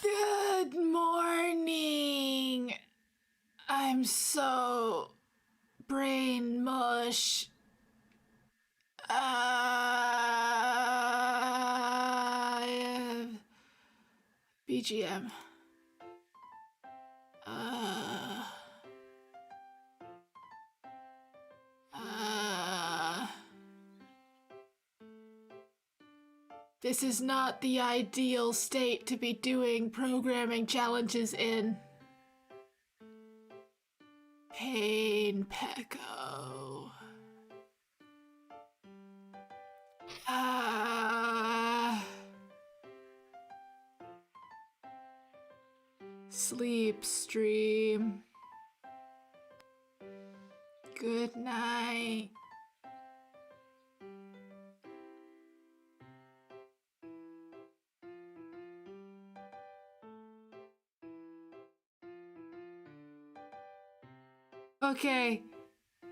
Good morning. I'm so brain mush. I have BGM. This is not the ideal state to be doing programming challenges in. Pain Pecco. Sleep stream. Good night.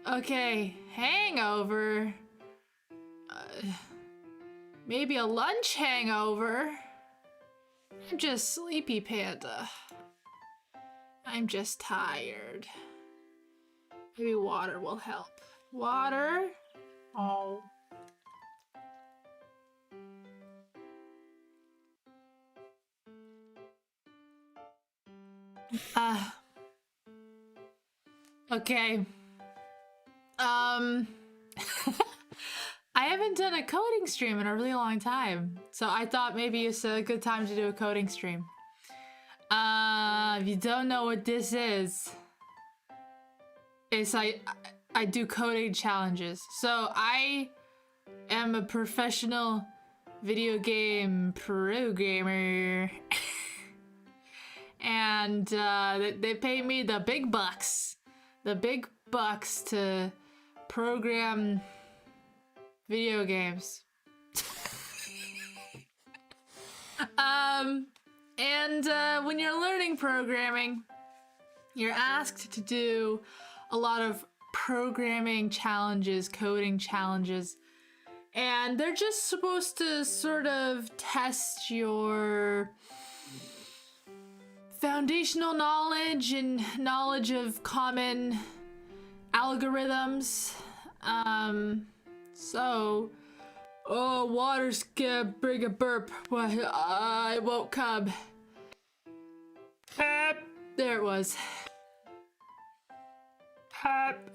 Okay, hangover. Maybe a lunch hangover. I'm just sleepy panda. I'm just tired. Maybe water will help. Water? Oh. Okay. I haven't done a coding stream in a really long time, so I thought maybe it's a good time to do a coding stream. If you don't know what this is, it's I do coding challenges. So I am a professional video game programmer. And they pay me the big bucks to program video games. When you're learning programming, you're asked to do a lot of programming challenges, coding challenges, and they're just supposed to sort of test your foundational knowledge and knowledge of common algorithms. Oh, water's gonna bring a burp. I won't come. There it was.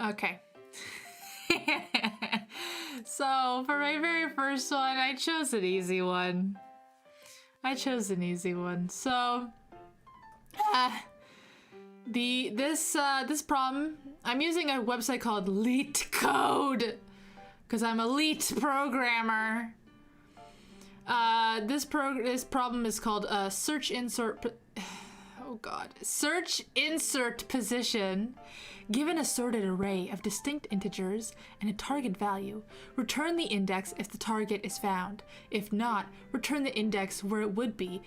Okay. So for my very first one, I chose an easy one. So this problem, I'm using a website called LeetCode because I'm a leet programmer. This problem is called search insert position. Given a sorted array of distinct integers and a target value, return the index if the target is found. If not, return the index where it would be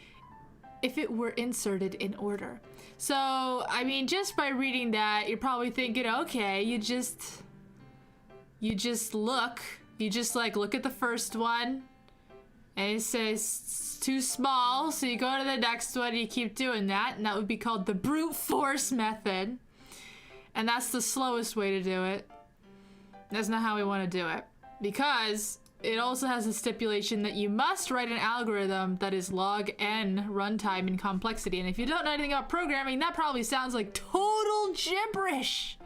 if it were inserted in order. So, I mean, just by reading that, you're probably thinking, okay, you just look at the first one, and it says it's too small, so you go to the next one and you keep doing that, and that would be called the brute force method. And that's the slowest way to do it. That's not how we want to do it, because it also has a stipulation that you must write an algorithm that is log n runtime in complexity. And if you don't know anything about programming, that probably sounds like total gibberish.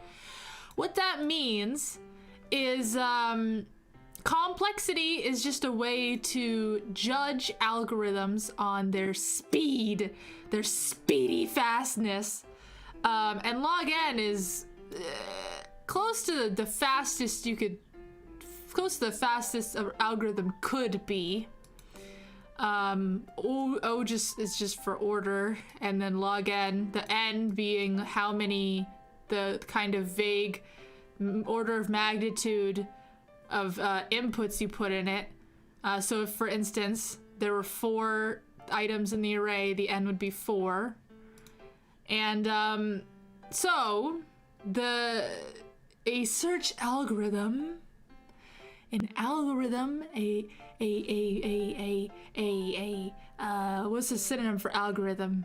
What that means is complexity is just a way to judge algorithms on their speed, their speedy fastness. And log n is close to the fastest an algorithm could be. O is just for order, and then log n, the n being how many, the kind of vague order of magnitude of inputs you put in it. So if, for instance, there were 4 items in the array, the n would be 4. And so a search algorithm, what's the synonym for algorithm?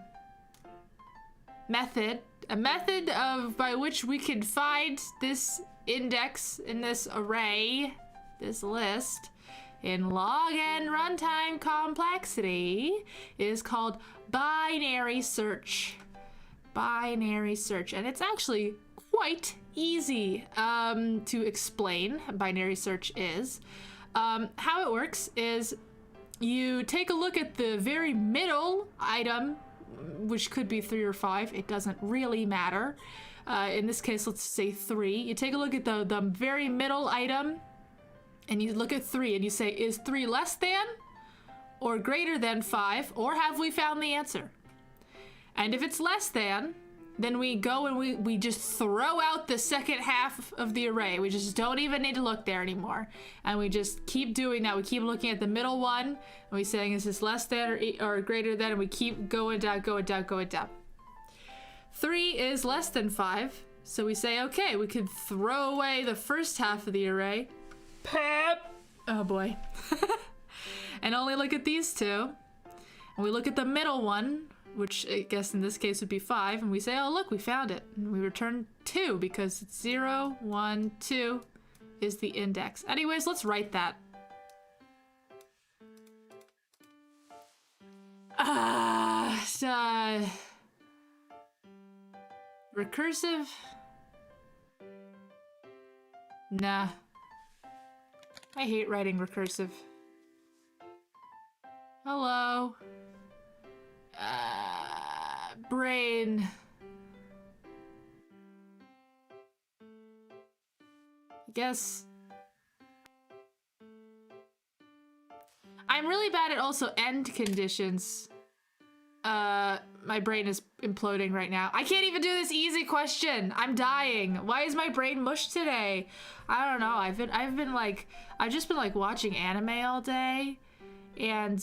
method, a method by which we can find this index in this array, this list, in log n runtime complexity, is called binary search. Binary search, and it's actually quite easy to explain. Binary search is. How it works is you take a look at the very middle item, which could be 3 or 5. It doesn't really matter. In this case, let's say 3. You take a look at the very middle item, and you look at 3, and you say, is 3 less than or greater than 5, or have we found the answer? And if it's less than, then we go and we just throw out the second half of the array. We just don't even need to look there anymore. And we just keep doing that. We keep looking at the middle one, and we saying, is this less than or greater than? And we keep going down, going down, going down. 3 is less than 5. So we say, okay, we could throw away the first half of the array. Pep! Oh boy. And only look at these two. And we look at the middle one, which I guess in this case would be 5, and we say, oh look, we found it. And we return 2 because it's 0, 1, 2 is the index. Anyways, let's write that. Recursive? Nah. I hate writing recursive. Hello. Brain. I guess. I'm really bad at also end conditions. My brain is imploding right now. I can't even do this easy question. I'm dying. Why is my brain mush today? I don't know. I've just been like watching anime all day, and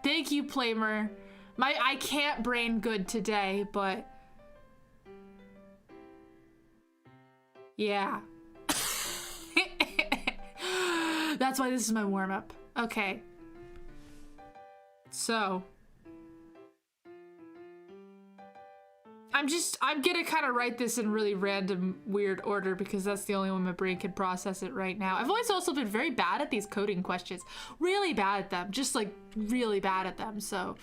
thank you, Plamer. I can't brain good today, but yeah. That's why this is my warm-up. Okay. So I'm gonna kind of write this in really random, weird order because that's the only way my brain can process it right now. I've always also been very bad at these coding questions. Really bad at them. Just like really bad at them, so.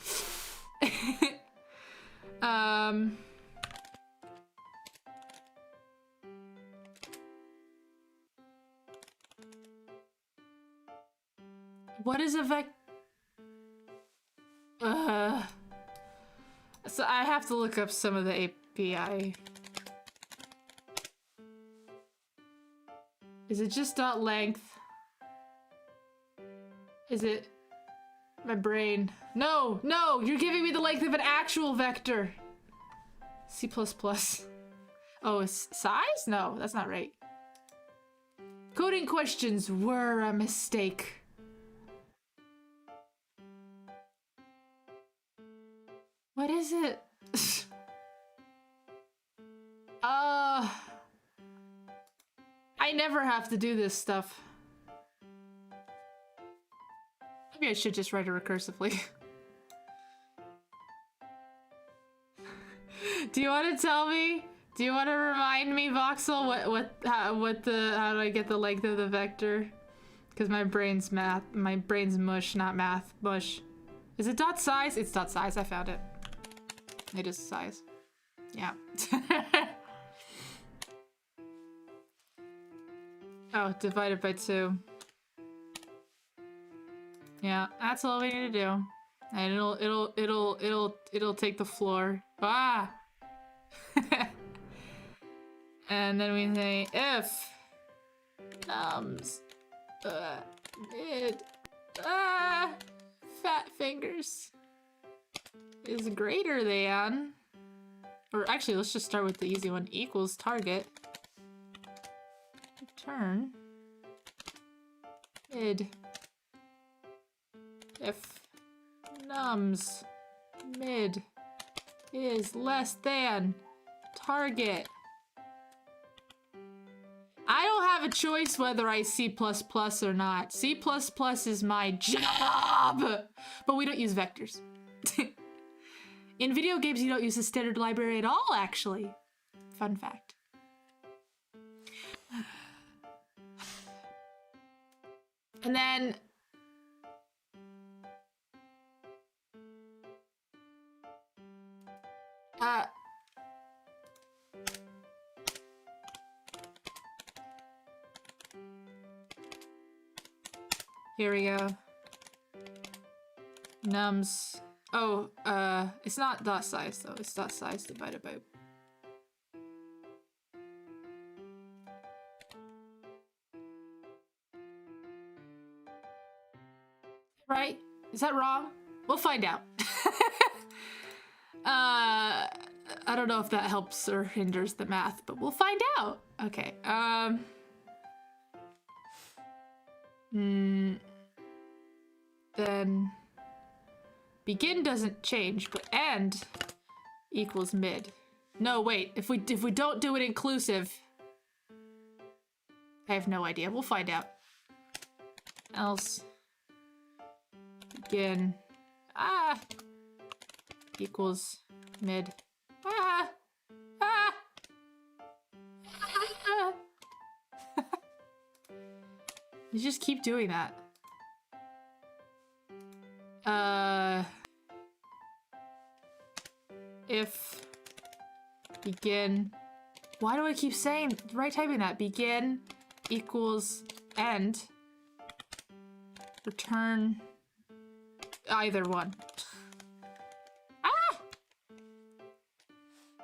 What is a so I have to look up some of the API. Is it just dot length? Is it my brain? No, no, you're giving me the length of an actual vector. C++. Oh, it's size? No, that's not right. Coding questions were a mistake. What is it? I never have to do this stuff. Maybe I should just write it recursively. Do you want to tell me? Do you want to remind me, Voxel, how do I get the length of the vector? Because my brain's mush, not math, mush. Is it dot size? It's dot size, I found it. It is size. Yeah. Oh, divided by 2. Yeah, that's all we need to do. And it'll take the floor. Ah! And then we say if mid fat fingers is greater than, or actually let's just start with the easy one, equals target, return mid if nums mid is less than target. I don't have a choice whether I C++ or not. C++ is my job, but we don't use vectors. In video games, you don't use the standard library at all, actually. Fun fact. And then... here we go. Nums. Oh, it's not dot size though. It's dot size divided by. Right? Is that wrong? We'll find out. I don't know if that helps or hinders the math, but we'll find out. Okay. Then begin doesn't change, but end equals mid. No, wait. If we don't do it inclusive, I have no idea. We'll find out. Else begin equals mid. You just keep doing that. If begin, why do I keep saying, typing that? Begin equals end, return either one.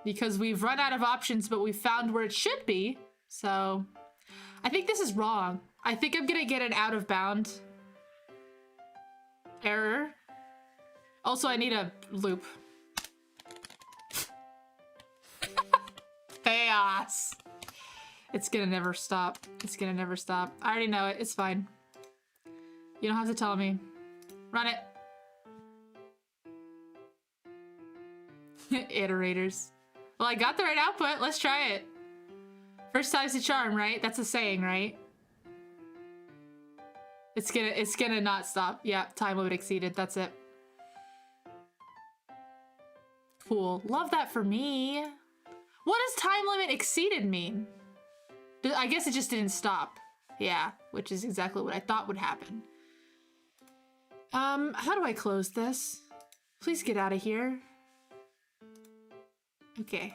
Because we've run out of options, but we found where it should be. So I think this is wrong. I think I'm gonna get an out of bound error. Also, I need a loop. Chaos. It's gonna never stop. It's gonna never stop. I already know it. It's fine. You don't have to tell me. Run it. Iterators. Well, I got the right output. Let's try it. First time's the charm, right? That's a saying, right? It's gonna not stop. Yeah, time limit exceeded. That's it. Cool. Love that for me. What does time limit exceeded mean? I guess it just didn't stop. Yeah, which is exactly what I thought would happen. How do I close this? Please get out of here. Okay.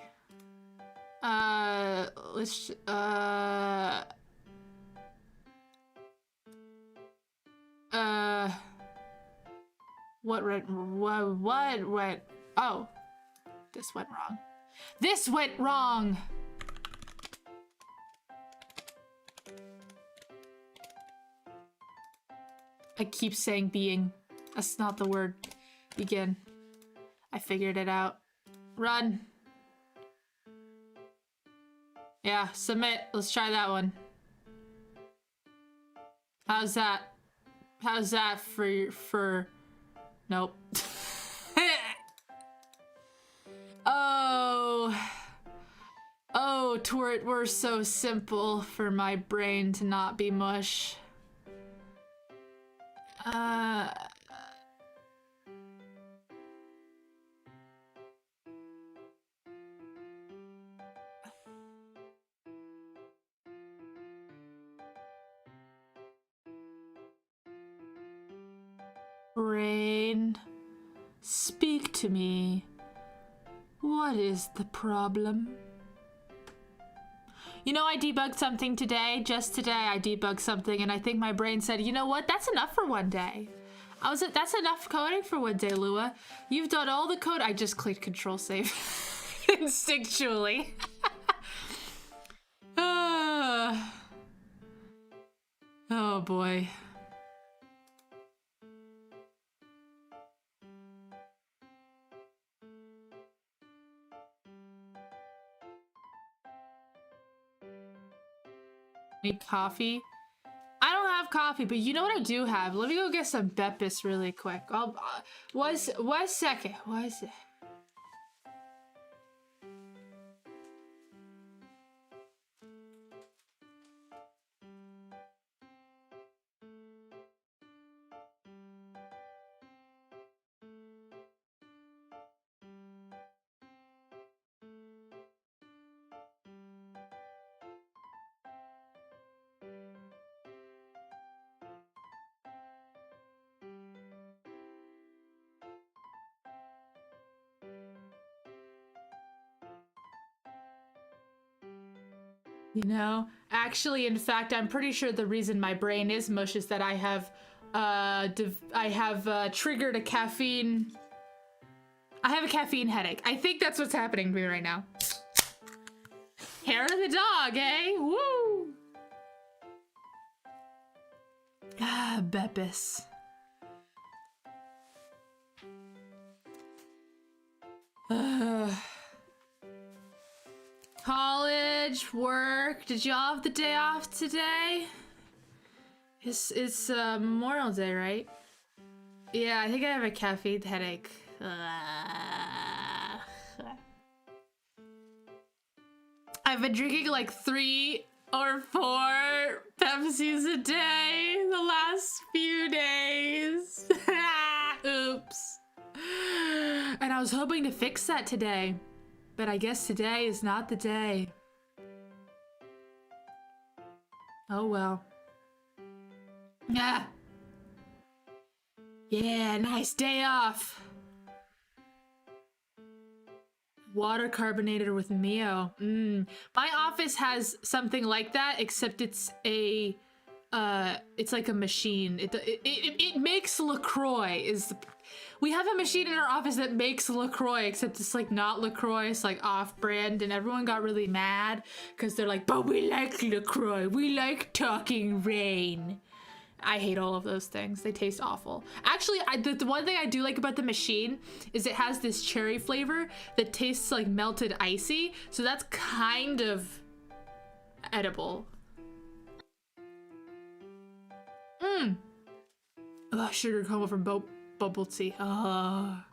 Let's, what went, oh, this went wrong. This went wrong! I keep saying being. That's not the word. Begin. I figured it out. Run. Yeah, submit. Let's try that one. How's that? How's that for... Nope. Oh, Twort, we're so simple for my brain to not be mush. Brain, speak to me. What is the problem? You know, I debugged something today. Just today I debugged something and I think my brain said, you know what? That's enough for one day. That's enough coding for one day, Lua. You've done all the code. I just clicked Control Save instinctually. Oh boy. Need coffee? I don't have coffee, but you know what I do have? Let me go get some Beppis really quick. One second. One second. You know, actually, in fact, I'm pretty sure the reason my brain is mush is that I have triggered a caffeine. I have a caffeine headache. I think that's what's happening to me right now. Hair of the dog, eh? Woo! Ah, Beppis. College, work. Did y'all have the day off today? It's Memorial Day, right? Yeah, I think I have a caffeine headache. I've been drinking like 3 or 4 Pepsis a day the last few days. Oops. And I was hoping to fix that today, but I guess today is not the day. Oh well. Yeah. Yeah, nice day off. Water carbonator with Mio. My office has something like that, except it's a, it's like a machine. It makes LaCroix. We have a machine in our office that makes LaCroix, except it's like not LaCroix, it's like off-brand, and everyone got really mad because they're like, but we like LaCroix, we like Talking Rain. I hate all of those things. They taste awful. Actually, the one thing I do like about the machine is it has this cherry flavor that tastes like melted icy, so that's kind of edible. Oh, sugar coma from bubble tea. Fair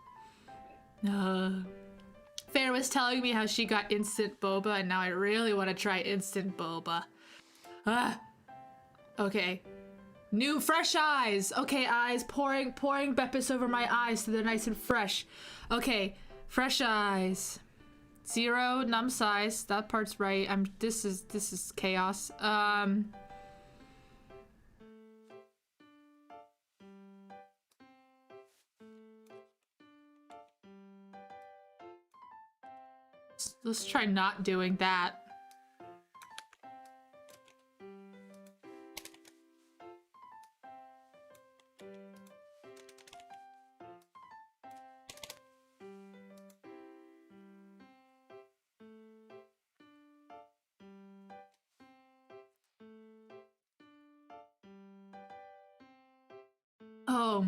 was telling me how she got instant boba, and now I really want to try instant boba. Okay. New fresh eyes. Okay, eyes. Pouring Beppis over my eyes so they're nice and fresh. Okay, fresh eyes. 0 num size. That part's right. This is chaos. Let's try not doing that. Oh,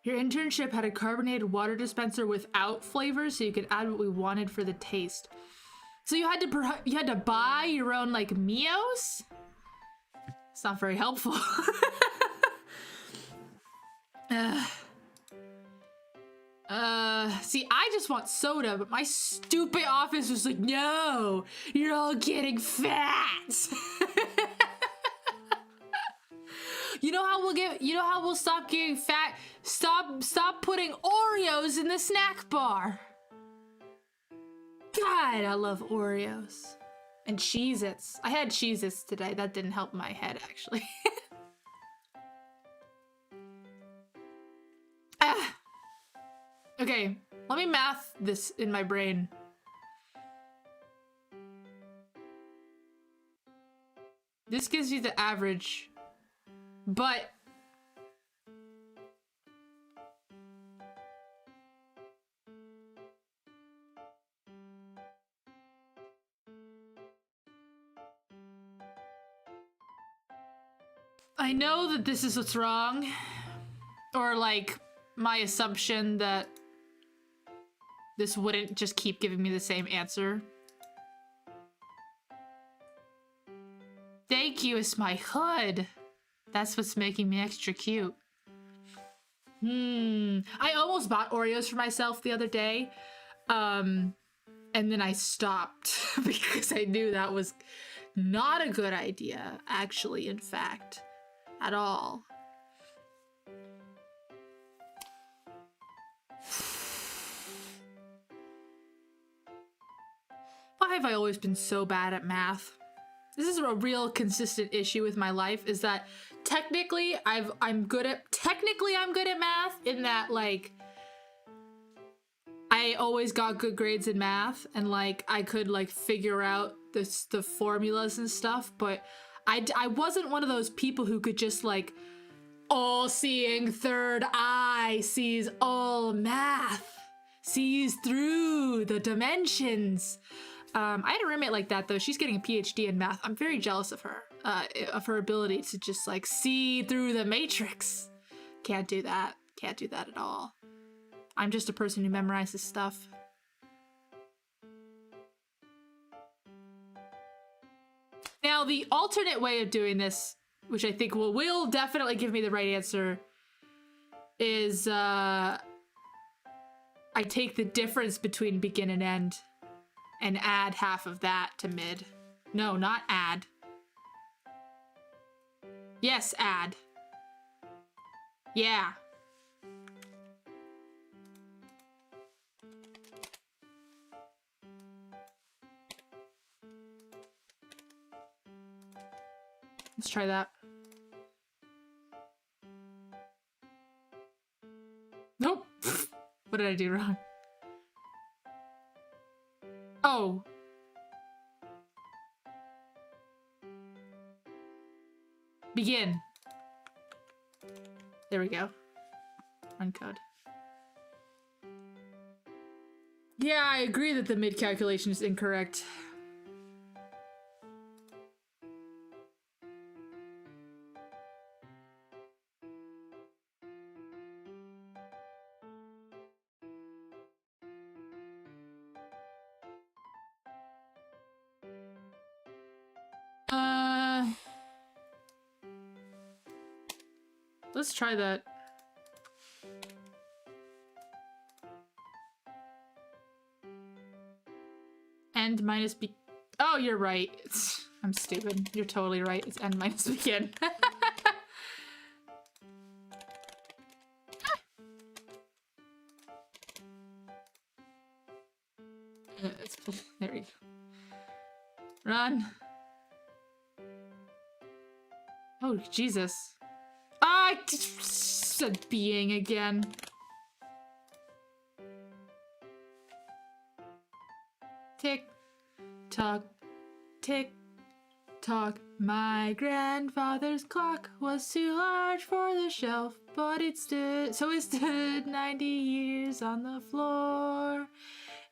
your internship had a carbonated water dispenser without flavors, so you could add what we wanted for the taste. So you had to buy your own like Mios? It's not very helpful. See, I just want soda, but my stupid office was like, no, you're all getting fat. You know how we'll stop getting fat? Stop putting Oreos in the snack bar. God, I love Oreos. And Cheez-Its. I had Cheez-Its today. That didn't help my head, actually. Okay, let me math this in my brain. This gives you the average. But I know that this is what's wrong, or like my assumption that this wouldn't just keep giving me the same answer. Thank you, it's my hood. That's what's making me extra cute. I almost bought Oreos for myself the other day. And then I stopped because I knew that was not a good idea, actually, in fact, at all. Why have I always been so bad at math? This is a real consistent issue with my life, is that technically I'm good at math in that, like, I I always got good grades in math, and like I could like figure out the formulas and stuff, but I wasn't one of those people who could just like all-seeing third eye sees all math, sees through the dimensions. I had a roommate like that though. She's getting a PhD in math. I'm very jealous of her ability to just like see through the matrix. Can't do that. Can't do that at all. I'm just a person who memorizes stuff. Now, the alternate way of doing this, which I think will definitely give me the right answer, is I take the difference between begin and end and add half of that to mid. No, not add. Yes, add. Yeah. Let's try that. Nope. What did I do wrong? Oh. Begin. There we go. Run code. Yeah, I agree that the mid calculation is incorrect. Let's try that. End minus be- Oh, you're right. I'm stupid. You're totally right. It's end minus begin. There we go. Run. Oh, Jesus. I said being again. Tick tock, tick tock. My grandfather's clock was too large for the shelf, but it stood 90 years on the floor.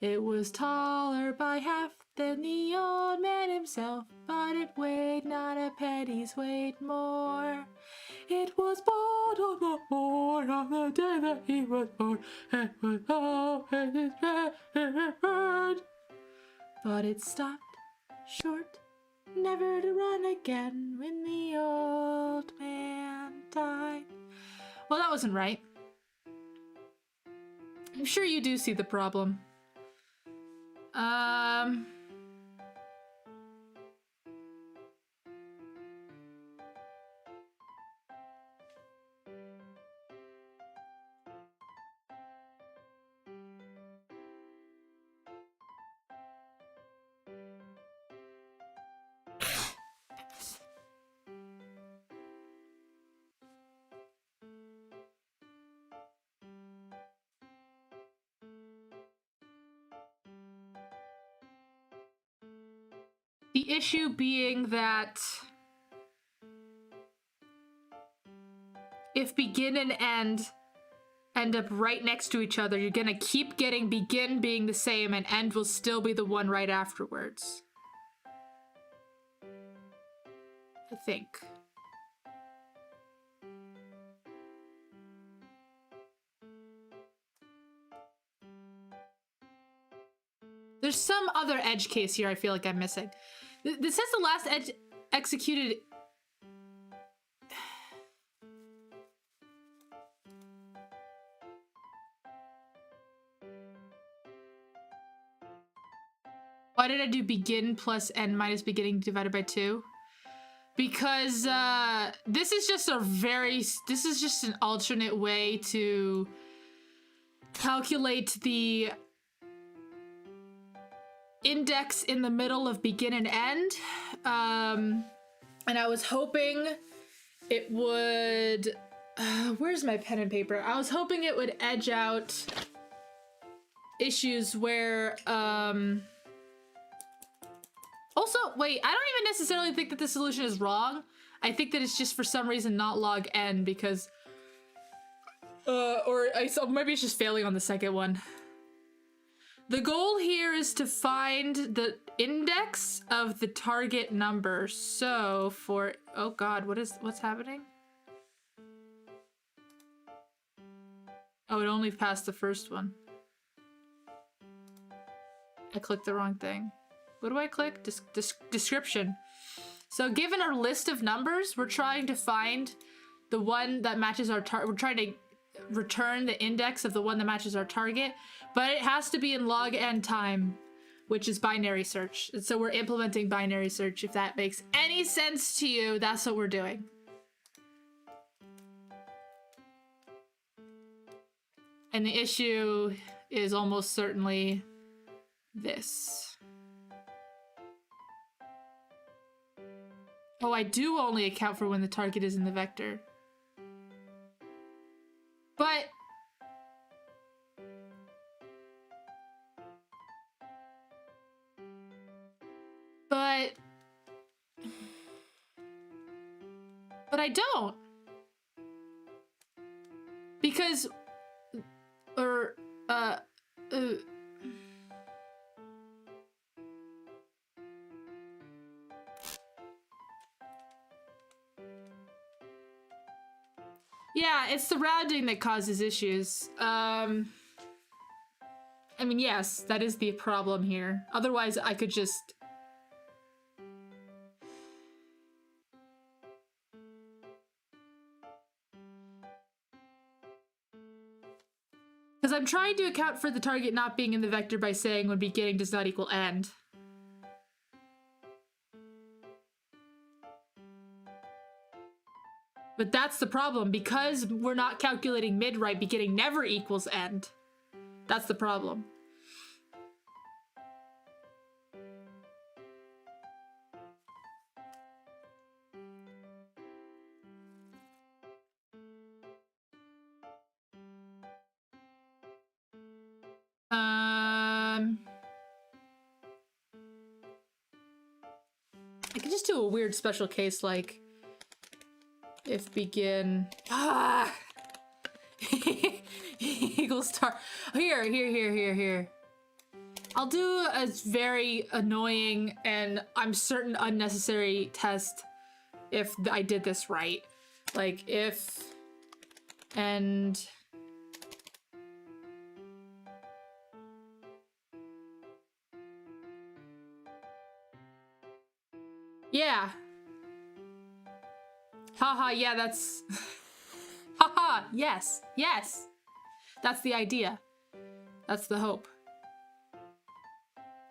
It was taller by half than the old man himself, but it weighed not a penny's weight more. It was bought on the morn on the day that he was born, and was always his word. But it stopped short, never to run again when the old man died. Well, that wasn't right. I'm sure you do see the problem. The issue being that if begin and end up right next to each other, you're gonna keep getting begin being the same and end will still be the one right afterwards. I think. There's some other edge case here I feel like I'm missing. This says the last edge executed. Why did I do begin plus end minus beginning divided by 2? Because this is just an alternate way to calculate the index in the middle of begin and end, and I was hoping it would where's my pen and paper? I was hoping it would edge out issues where, also, wait, I don't even necessarily think that the solution is wrong. I think that it's just for some reason not log n because, so maybe it's just failing on the second one. The goal here is to find the index of the target number. So for, oh God, what's happening? Oh, it only passed the first one. I clicked the wrong thing. What do I click? Description. So given our list of numbers, we're trying to find the one that matches our target. We're trying to return the index of the one that matches our target, but it has to be in log n time, which is binary search. And so we're implementing binary search. If that makes any sense to you, that's what we're doing. And the issue is almost certainly this. Oh, I do only account for when the target is in the vector. But I don't. Because yeah, it's the rounding that causes issues. I mean, yes, that is the problem here. Otherwise, I could just... Because I'm trying to account for the target not being in the vector by saying when beginning does not equal end. But that's the problem, because we're not calculating mid right, beginning never equals end. That's the problem. I could just do a weird special case like if begin equals star. Here. I'll do a very annoying and I'm certain unnecessary test if I did this right. Like if and yeah. Haha, yeah, that's... Haha, yes. That's the idea. That's the hope.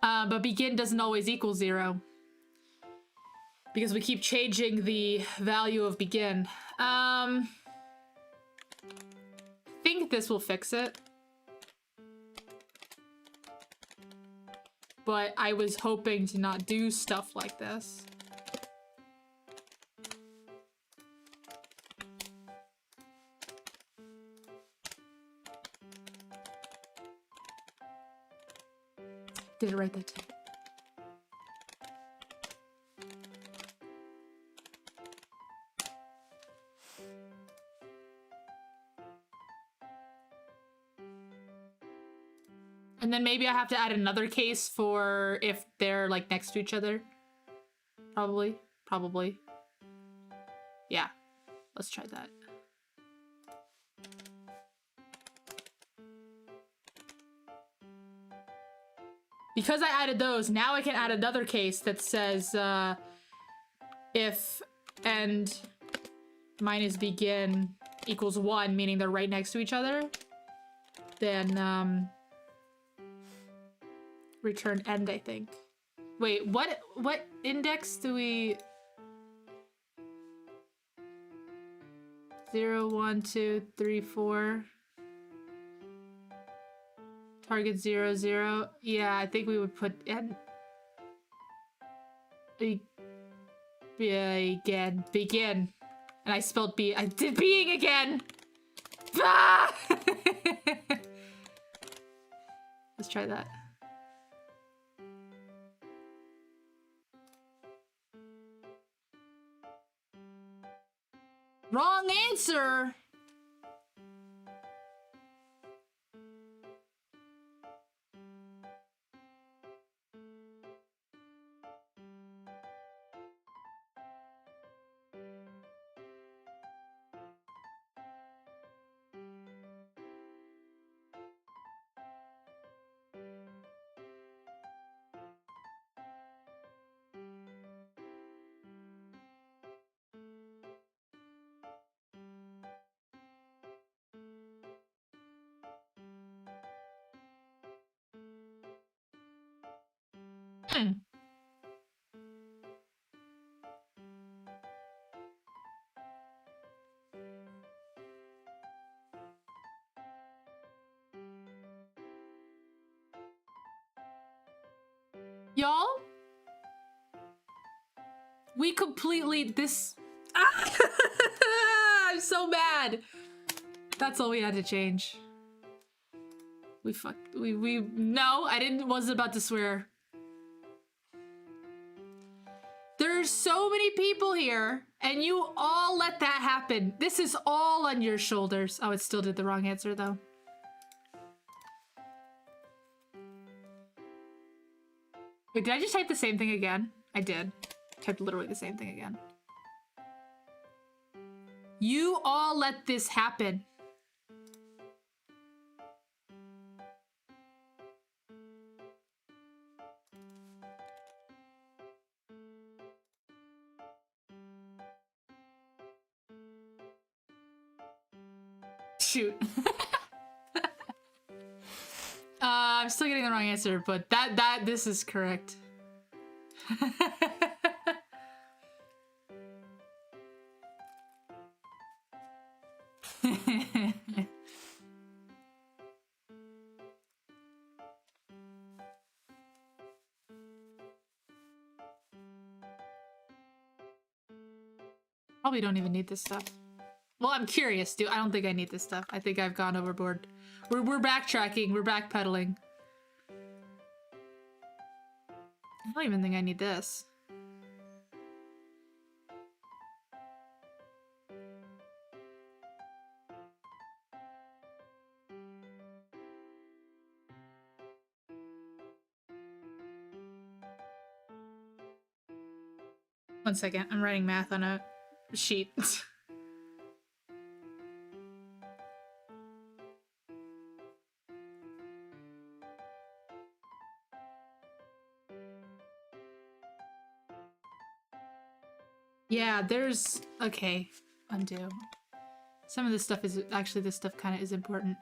But begin doesn't always equal 0. Because we keep changing the value of begin. Think this will fix it. But I was hoping to not do stuff like this. Did it right that time. And then maybe I have to add another case for if they're like next to each other. Probably. Yeah, let's try that. Because I added those, now I can add another case that says if end minus begin equals 1, meaning they're right next to each other, then return end, I think. Wait, what index do we... 0, 1, 2, 3, 4... Target 0, 0. Yeah, I think we would put end. Begin. And I spelled B. I did being again. Ah! Let's try that. Wrong answer! Y'all? We completely this I'm so mad. That's all we had to change. We no, I wasn't about to swear. There's so many people here, and you all let that happen. This is all on your shoulders. Oh, it still did the wrong answer, though. Wait, did I just type the same thing again? I did. Typed literally the same thing again. You all let this happen. Shoot. I'm still getting the wrong answer, but this is correct. Probably don't even need this stuff. Well, I'm curious, dude. I don't think I need this stuff. I think I've gone overboard. We're backtracking. We're backpedaling. I don't even think I need this. One second. I'm writing math on a sheet. Yeah, there's... Okay, undo. Some of this stuff is... Actually, this stuff kind of is important.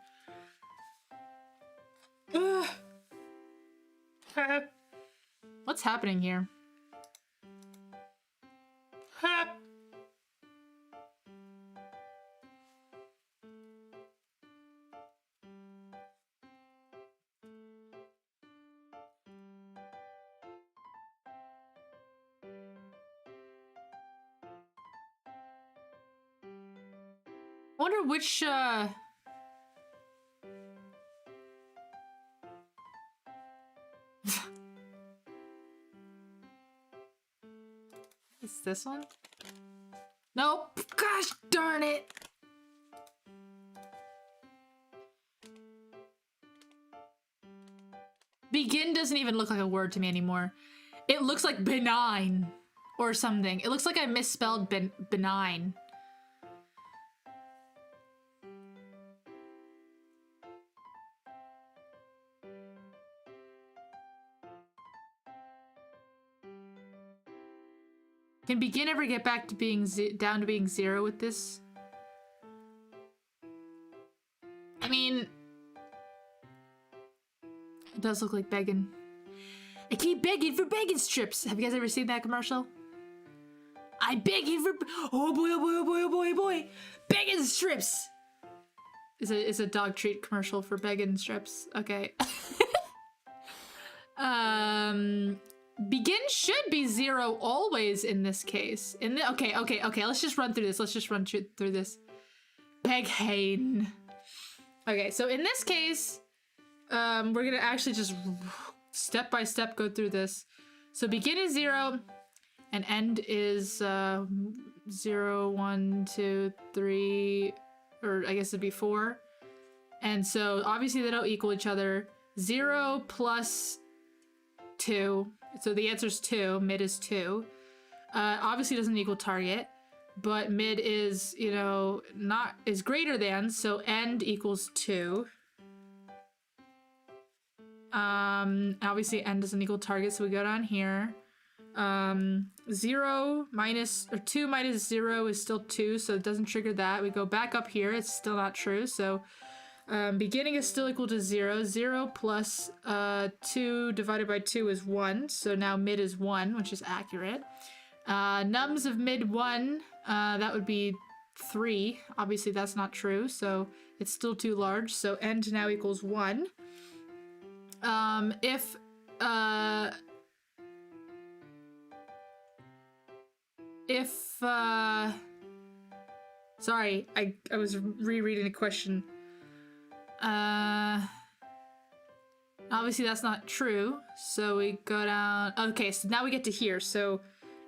What's happening here? I wonder which, Is this one? Nope! Gosh darn it! Begin doesn't even look like a word to me anymore. It looks like benign or something. It looks like I misspelled benign. Can begin ever get back to being down to being 0 with this? I mean, it does look like begging. I keep begging for begging strips. Have you guys ever seen that commercial? I begging for oh boy, oh boy, oh boy, oh boy, oh boy, begging strips. It's a dog treat commercial for begging strips. Okay. Begin should be 0 always in this case. Okay. Let's just run through this. Let's just run through this. Beghain. Okay, so in this case, we're gonna actually just step by step go through this. So begin is 0, and end is 0, 1, 2, 3, or I guess it'd be 4. And so obviously they don't equal each other. 0 plus 2, so the answer is 2. Mid is 2. Obviously doesn't equal target, but mid is, you know, is greater than, so end equals 2. Obviously end doesn't equal target, so we go down here. 0 minus, or 2 minus 0 is still 2, so it doesn't trigger that. We go back up here, it's still not true, so beginning is still equal to 0. 0 plus 2 divided by 2 is 1, so now mid is 1, which is accurate. Nums of mid 1, that would be 3. Obviously that's not true, so it's still too large, so end now equals 1. Sorry, I was rereading a question. Obviously that's not true, so we go down. Okay, so now we get to here. So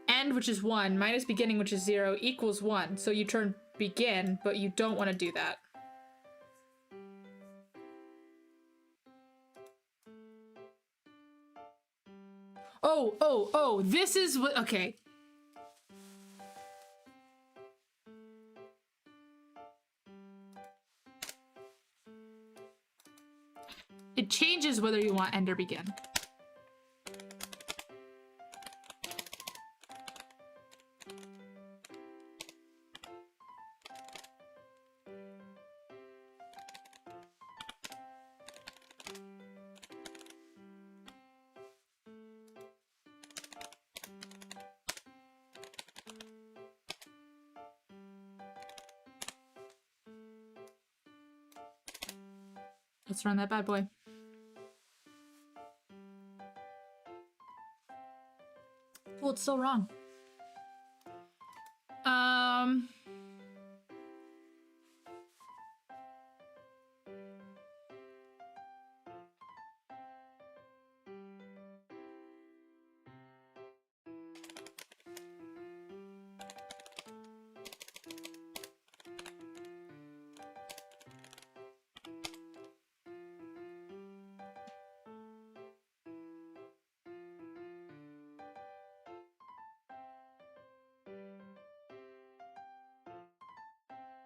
end, which is 1, minus beginning, which is 0, equals 1. So you turn begin, but you don't want to do that. Oh, this is what, okay. It changes whether you want end or begin. Let's run that bad boy. Well, it's still wrong.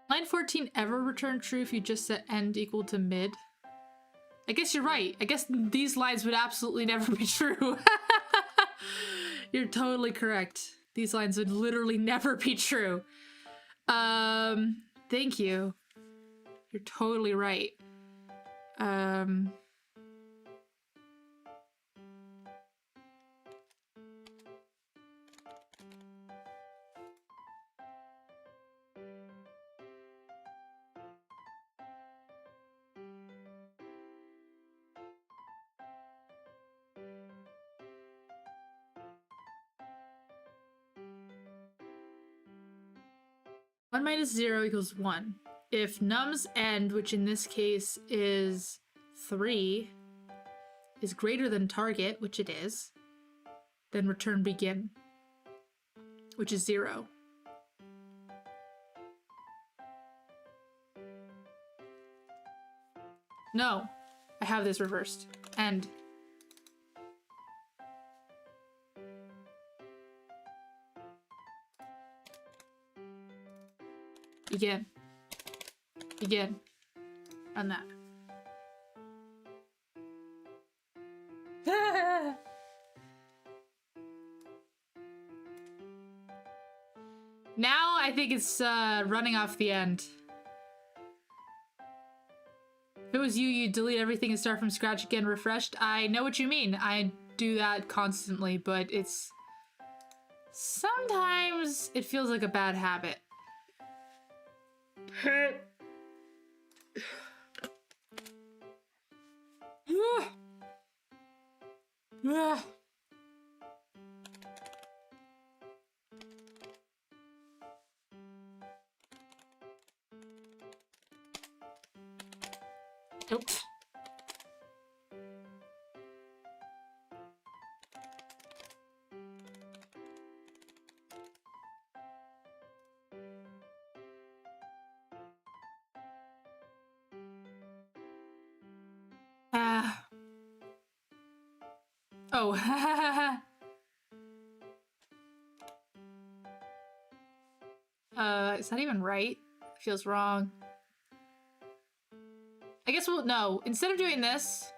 Line 14 ever return true if you just set end equal to mid? I guess you're right. I guess these lines would absolutely never be true. You're totally correct. These lines would literally never be true. Thank you. You're totally right. One minus 0 equals 1. If num's end, which in this case is 3, is greater than target, which it is, then return begin, which is 0. No, I have this reversed. End. Begin. Begin. On that. Now I think it's running off the end. If it was you, you'd delete everything and start from scratch again, refreshed. I know what you mean. I do that constantly, but it's... sometimes it feels like a bad habit. Oops. Oh, is that even right? Feels wrong. I guess we'll, no, instead of doing this,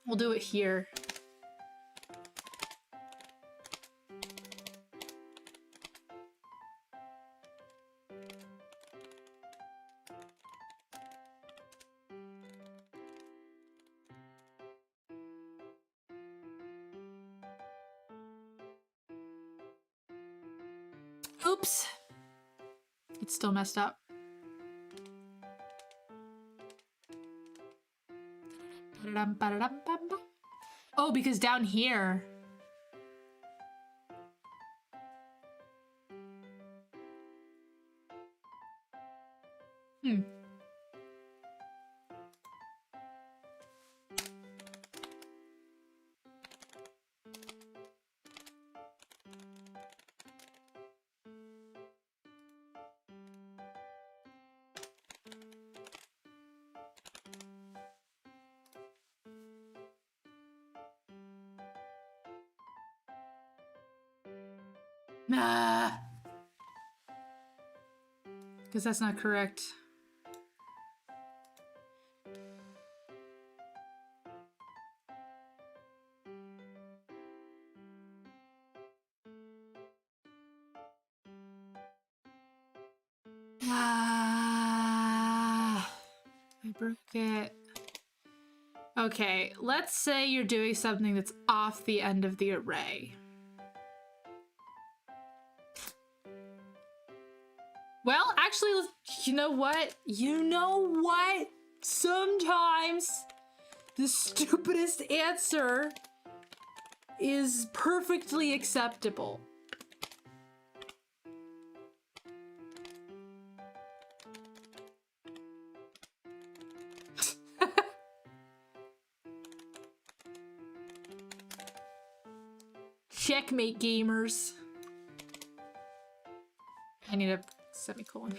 we'll do it here. Oops. It's still messed up. Oh, because down here. Nah. Because that's not correct. I broke it. Okay, let's say you're doing something that's off the end of the array. Well, actually, you know what? You know what? Sometimes the stupidest answer is perfectly acceptable. Checkmate, gamers. I need a semicolon.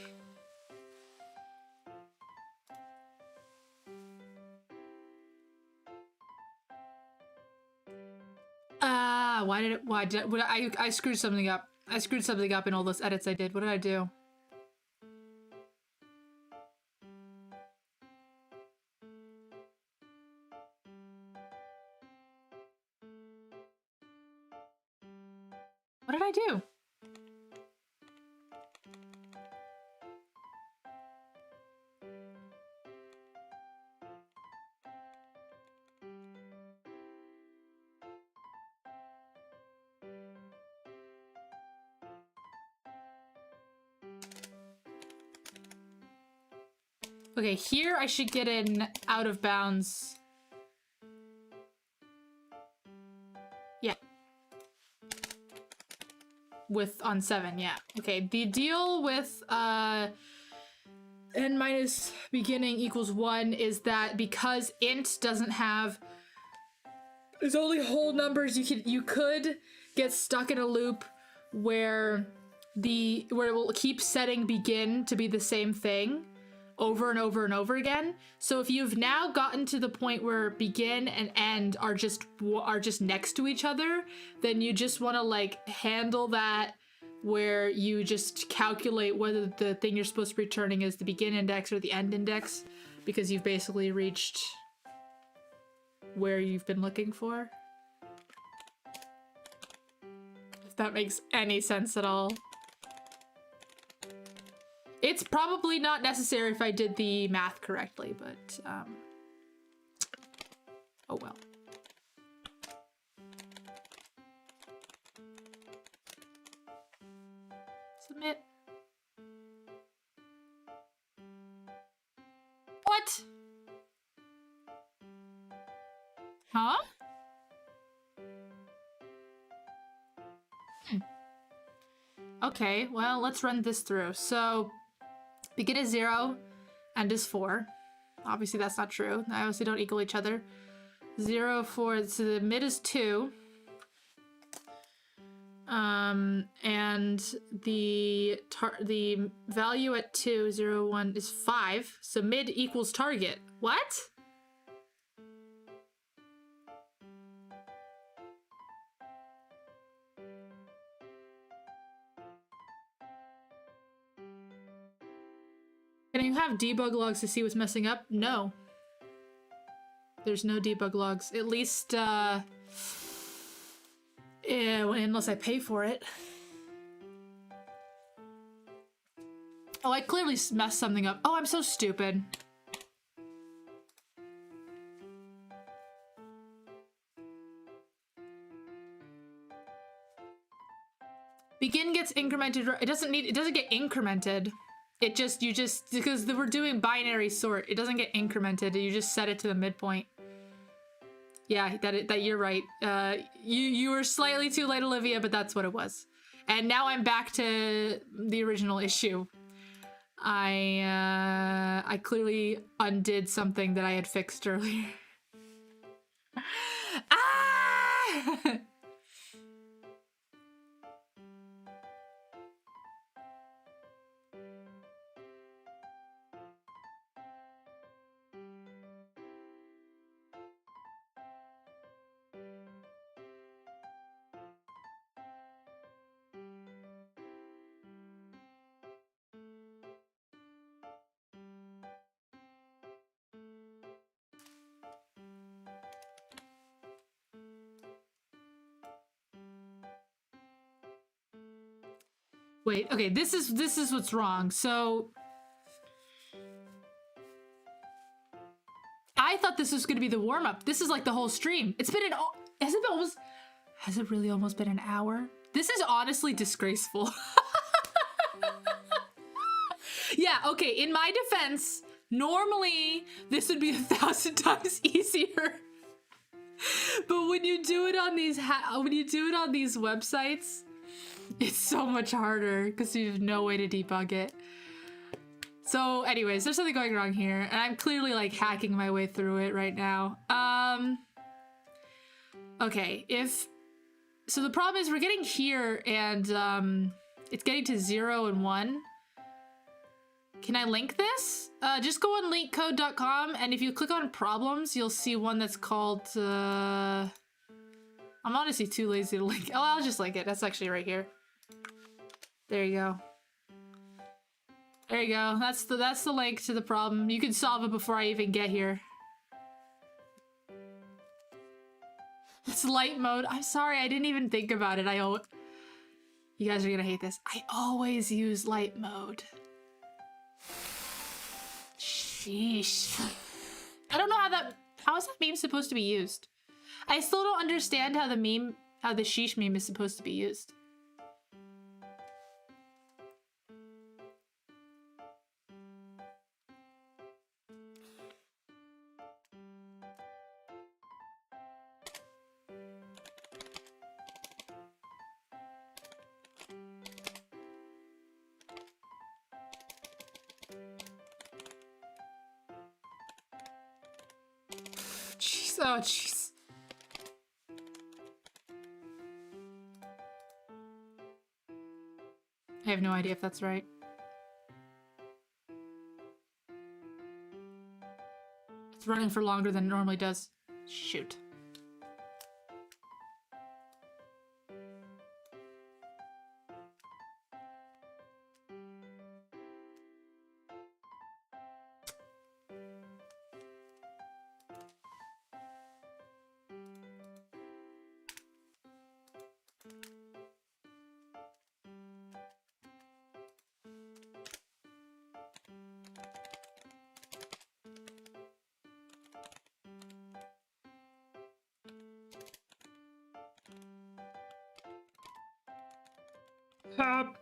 I screwed something up. I screwed something up in all those edits I did. What did I do? What did I do? Okay, here I should get an out of bounds. Yeah. On 7, yeah. Okay, the deal with n minus beginning equals 1 is that because int doesn't have, there's only whole numbers, you could get stuck in a loop where it will keep setting begin to be the same thing over and over and over again. So if you've now gotten to the point where begin and end are just next to each other, then you just want to like handle that where you just calculate whether the thing you're supposed to be returning is the begin index or the end index, because you've basically reached where you've been looking for. If that makes any sense at all. It's probably not necessary if I did the math correctly, but, oh well. Submit. What? Huh? Okay, well, let's run this through. So, begin is 0, end is 4. Obviously that's not true. They obviously don't equal each other. 0, 4, so the mid is 2. And the value at 2, 0, 1 is 5. So mid equals target. What? Can you have debug logs to see what's messing up? No. There's no debug logs. At least, yeah, unless I pay for it. Oh, I clearly messed something up. Oh, I'm so stupid. Begin gets incremented. It doesn't get incremented. It just, because we're doing binary sort, it doesn't get incremented. You just set it to the midpoint. Yeah, that you're right. You were slightly too late, Olivia, but that's what it was. And now I'm back to the original issue. I clearly undid something that I had fixed earlier. Ah! Wait, okay, this is what's wrong. So I thought this was gonna be the warm-up. This is like the whole stream. It's been has it really almost been an hour? This is honestly disgraceful. Yeah, okay, in my defense, normally this would be 1,000 times easier. But when you do it on these websites, it's so much harder because you have no way to debug it. So anyways, there's something going wrong here, and I'm clearly like hacking my way through it right now. Okay, so the problem is we're getting here and it's getting to 0 and 1. Can I link this? Just go on linkcode.com, and if you click on problems, you'll see one that's called I'm honestly too lazy to link. Oh, I'll just link it. That's actually right here. There you go. There you go. That's the link to the problem. You can solve it before I even get here. It's light mode. I'm sorry, I didn't even think about it. You guys are gonna hate this. I always use light mode. Sheesh. I don't know how is that meme supposed to be used? I still don't understand how the sheesh meme is supposed to be used. Jeez, oh jeez. I have no idea if that's right. It's running for longer than it normally does. Shoot. Ah.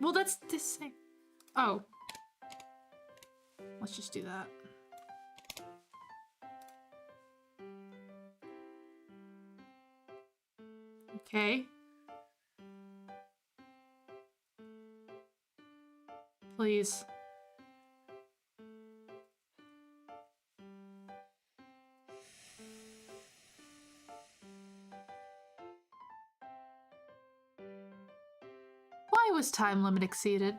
Well, that's this thing. Oh. Let's just do that. Okay. Please. Why was time limit exceeded?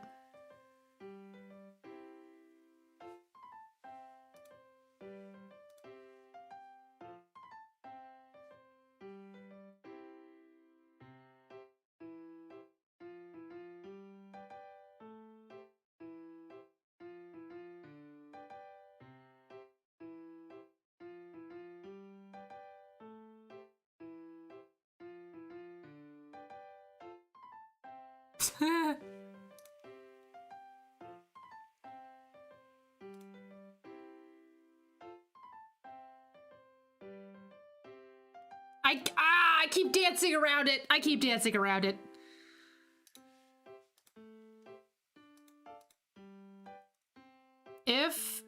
I keep dancing around it. I keep dancing around it. If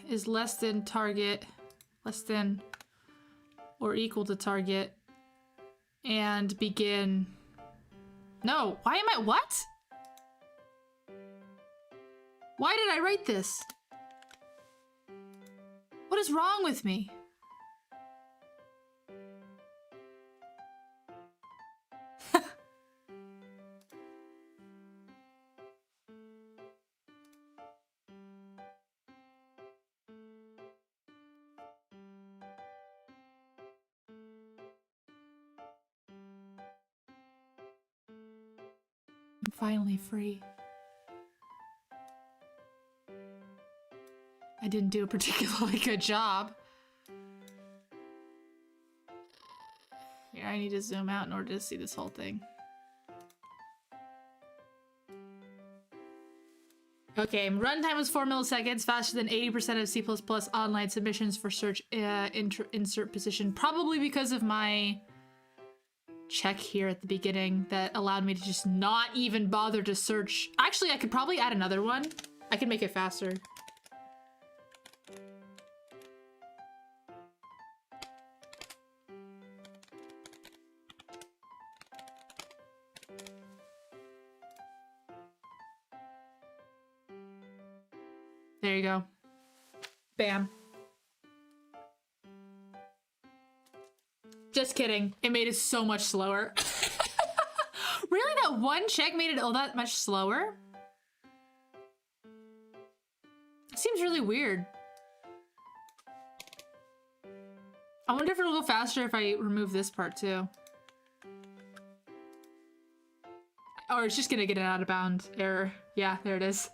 is less than target, less than or equal to target, and begin. No, why am I what? Why did I write this? What is wrong with me? I'm finally free. I didn't do a particularly good job. Here, I need to zoom out in order to see this whole thing. Okay, runtime was 4 milliseconds, faster than 80% of C++ online submissions for search insert position. Probably because of my check here at the beginning that allowed me to just not even bother to search. Actually, I could probably add another one. I can make it faster. There you go. Bam. Just kidding. It made it so much slower. Really? That one check made it all that much slower? Seems really weird. I wonder if it'll go faster if I remove this part too. Or it's just gonna get an out of bound error. Yeah, there it is.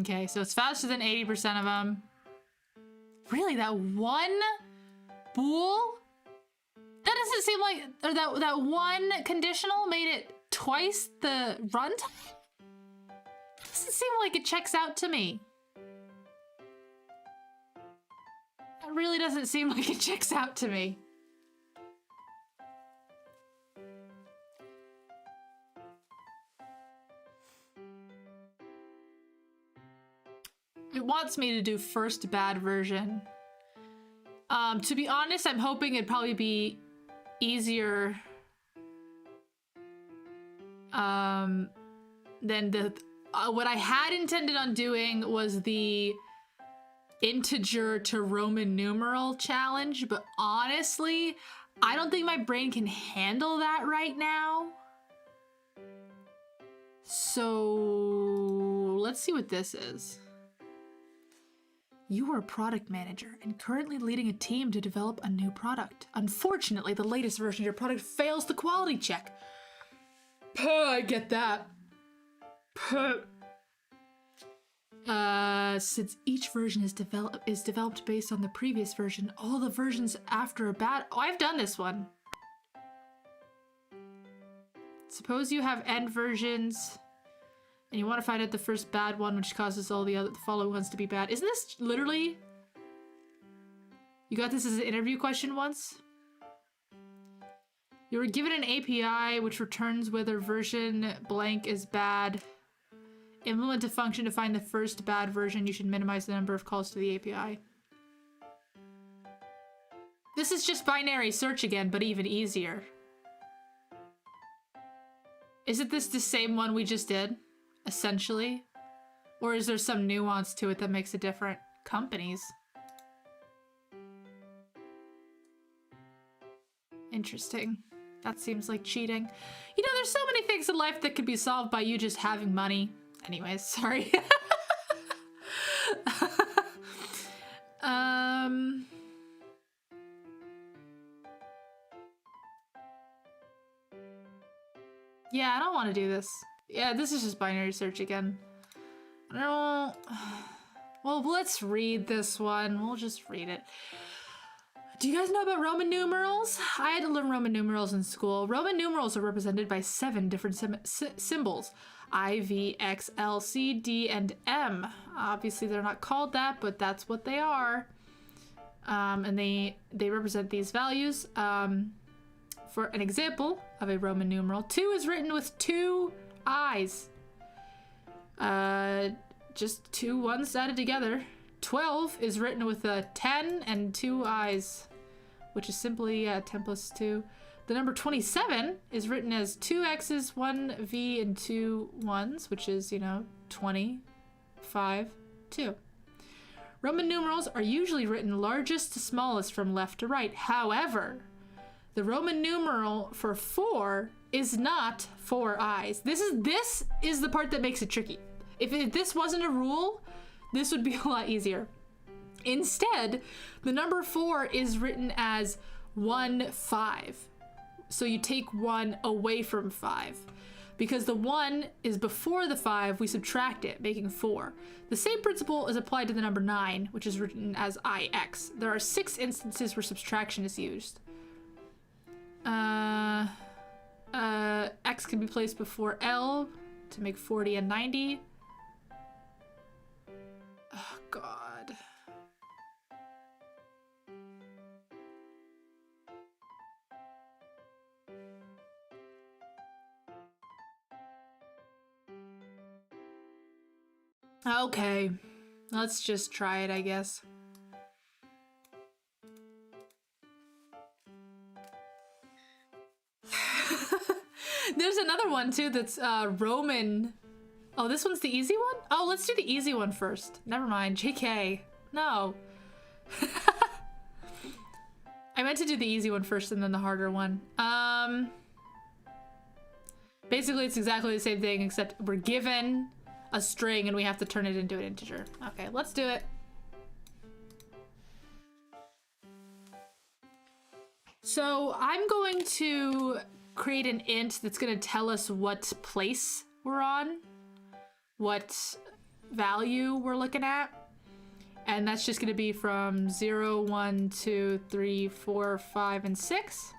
Okay, so it's faster than 80% of them. Really, that one bool? That doesn't seem like, or that one conditional made it twice the runtime? Doesn't seem like it checks out to me. That really doesn't seem like it checks out to me. It wants me to do first bad version. To be honest, I'm hoping it'd probably be easier than the what I had intended on doing was the integer to Roman numeral challenge, but honestly, I don't think my brain can handle that right now. So let's see what this is. You are a product manager and currently leading a team to develop a new product. Unfortunately, the latest version of your product fails the quality check. I get that. Since each version is developed based on the previous version, all the versions after are bad. Oh, I've done this one. Suppose you have n versions and you want to find out the first bad one, which causes all the following ones to be bad. Isn't this literally... You got this as an interview question once? You were given an API which returns whether version blank is bad. Implement a function to find the first bad version. You should minimize the number of calls to the API. This is just binary search again, but even easier. Isn't this the same one we just did? Essentially? Or is there some nuance to it that makes it different? Companies. Interesting. That seems like cheating. You know, there's so many things in life that could be solved by you just having money. Anyways, sorry. Yeah, I don't want to do this. Yeah, this is just binary search again. I don't... Well, let's read this one. We'll just read it. Do you guys know about Roman numerals? I had to learn Roman numerals in school. Roman numerals are represented by 7 different symbols. I, V, X, L, C, D, and M. Obviously they're not called that, but that's what they are. And they represent these values. For an example of a Roman numeral, 2 is written with 2 I's. Just 2 ones added together. 12 is written with a 10 and 2 I's, which is simply 10 plus 2. The number 27 is written as 2 X's, 1 V, and 2 1's, which is, you know, 20, 5, 2. Roman numerals are usually written largest to smallest from left to right. However, the Roman numeral for 4 is not 4 I's. This is the part that makes it tricky. If this wasn't a rule, this would be a lot easier. Instead, the number 4 is written as 1, 5. So you take 1 away from 5. Because the 1 is before the 5, we subtract it, making 4. The same principle is applied to the number 9, which is written as IX. There are 6 instances where subtraction is used. X can be placed before L to make 40 and 90. Oh, God. Okay, let's just try it, I guess. There's another one too that's Roman. Oh, this one's the easy one? Oh, let's do the easy one first. Never mind, JK. No. I meant to do the easy one first and then the harder one. Basically it's exactly the same thing except we're given a string and we have to turn it into an integer. Okay, let's do it. So I'm going to create an int that's going to tell us what place we're on, what value we're looking at. And that's just going to be from 0, 1, 2, 3, 4, 5, and 6.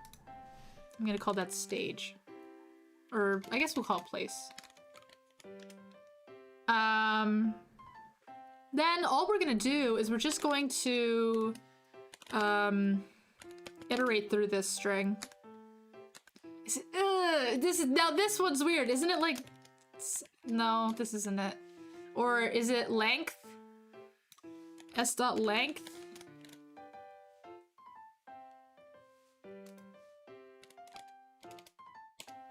I'm going to call that stage. Or I guess we'll call it place. Then all we're gonna do is we're just going to iterate through this string. Now this one's weird, isn't it? Like, no, this isn't it. Or is it length? S.length?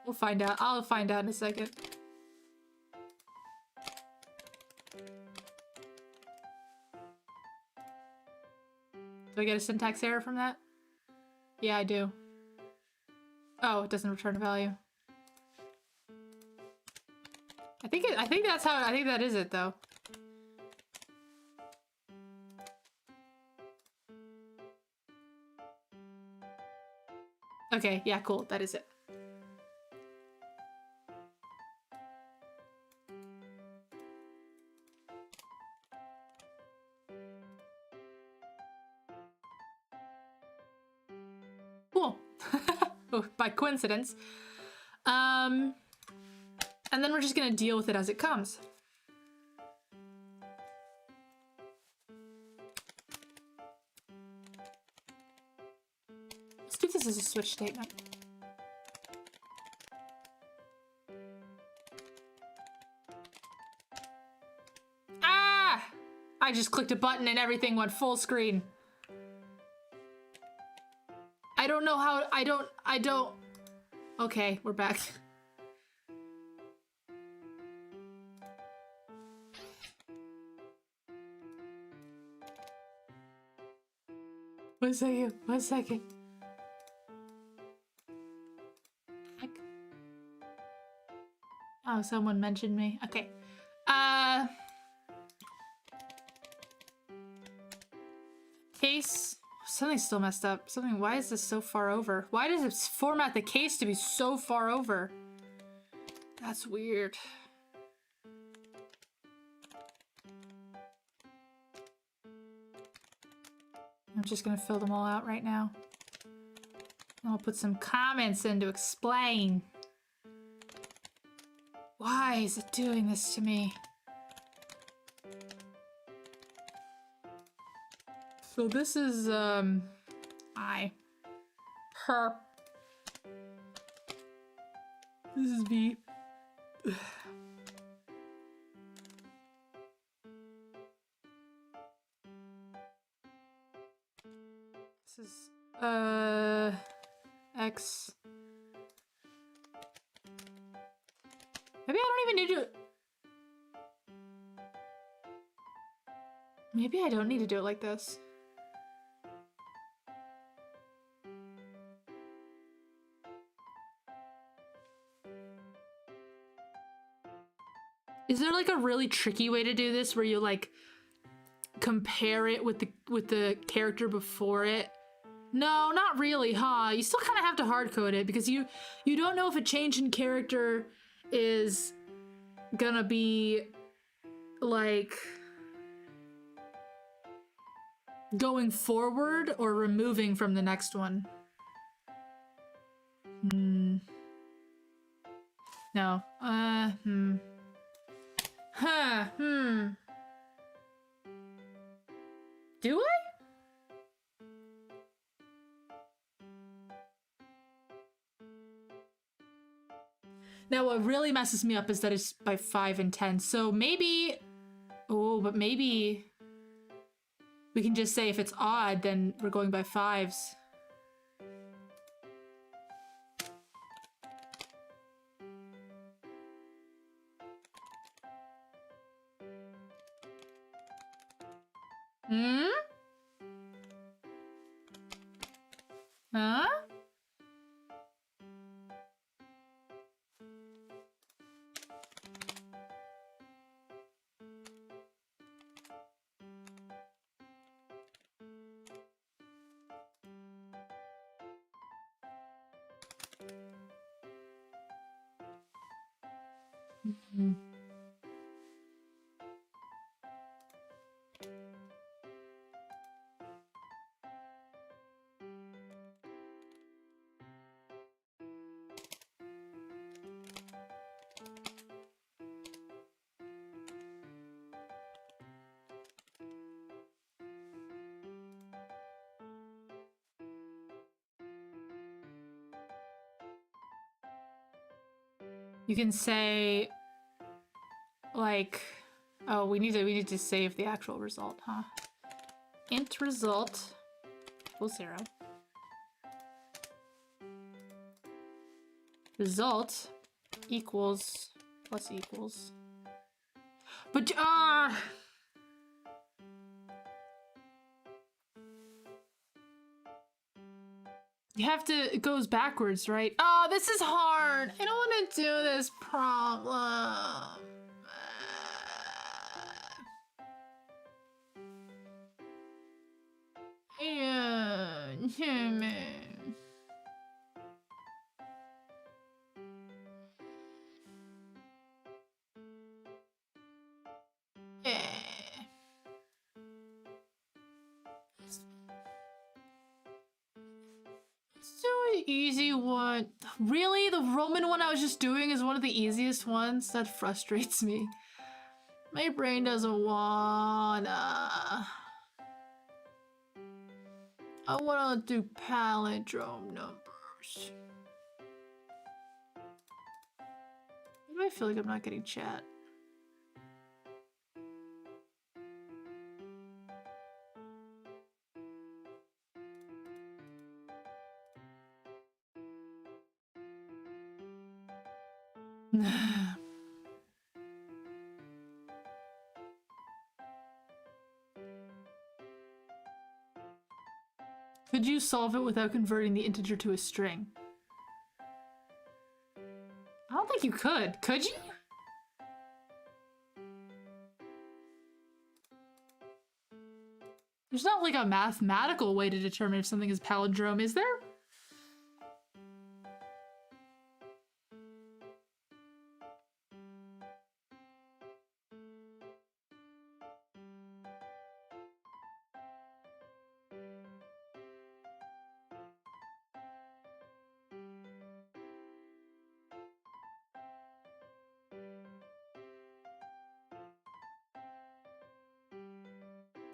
We'll find out. I'll find out in a second. Do I get a syntax error from that? Yeah, I do. Oh, it doesn't return a value. I think that's how, I think that is it though. Okay, yeah, cool, that is it. Cool. Oh, by coincidence. And then we're just gonna deal with it as it comes. Let's do this as a switch statement. Ah! I just clicked a button and everything went full screen. I don't know how, I don't. Okay, we're back. One second. Heck. Oh, someone mentioned me. Okay. Case. Something's still messed up. Why is this so far over? Why does it format the case to be so far over? That's weird. I'm just gonna fill them all out right now. I'll put some comments in to explain. Why is it doing this to me? So this is, I. Her. This is V. This is, X. Maybe I don't even need to... Maybe I don't need to do it like this. Is there like a really tricky way to do this where you like compare it with the character before it? No, not really, huh? You still kind of have to hard code it because you don't know if a change in character is gonna be like going forward or removing from the next one. No. Do I? Now what really messes me up is that it's by 5 and 10. So maybe... Oh, but maybe... we can just say if it's odd, then we're going by 5s. Hmm? Huh? Mm-hmm. You can say, like, oh, we need to save the actual result, huh? Int result equals 0. Result equals plus equals. But you have to, it goes backwards, right? Oh, this is hard. I don't want to do this problem. Let's do an easy one. Really? The Roman one I was just doing is one of the easiest ones? That frustrates me. My brain doesn't wanna... I wanna do palindrome numbers. Why do I feel like I'm not getting chat? Could you solve it without converting the integer to a string? I don't think you could. Could you? There's not like a mathematical way to determine if something is palindrome, is there?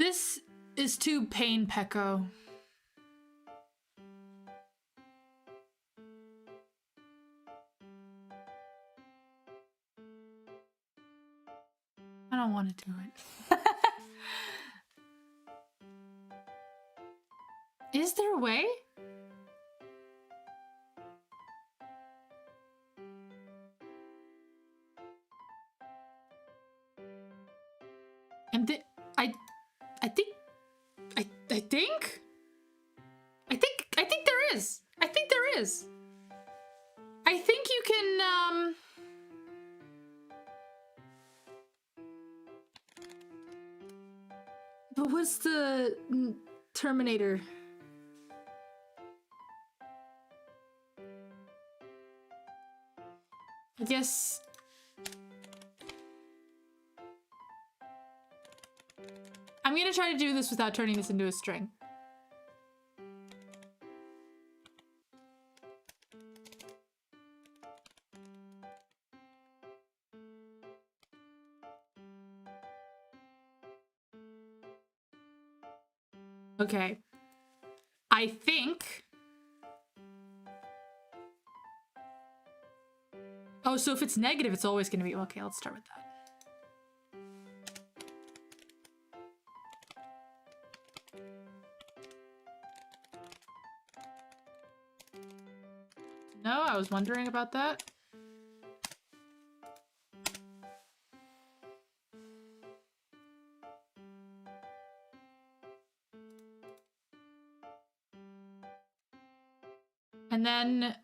This is too pain pecco. I don't want to do it. Is there a way? And I think there is. I think there is. I think you can, but what's the Terminator? I guess I'm gonna try to do this without turning this into a string. Okay. I think... Oh, so if it's negative, it's always gonna be... Okay, let's start with that. No, I was wondering about that. And then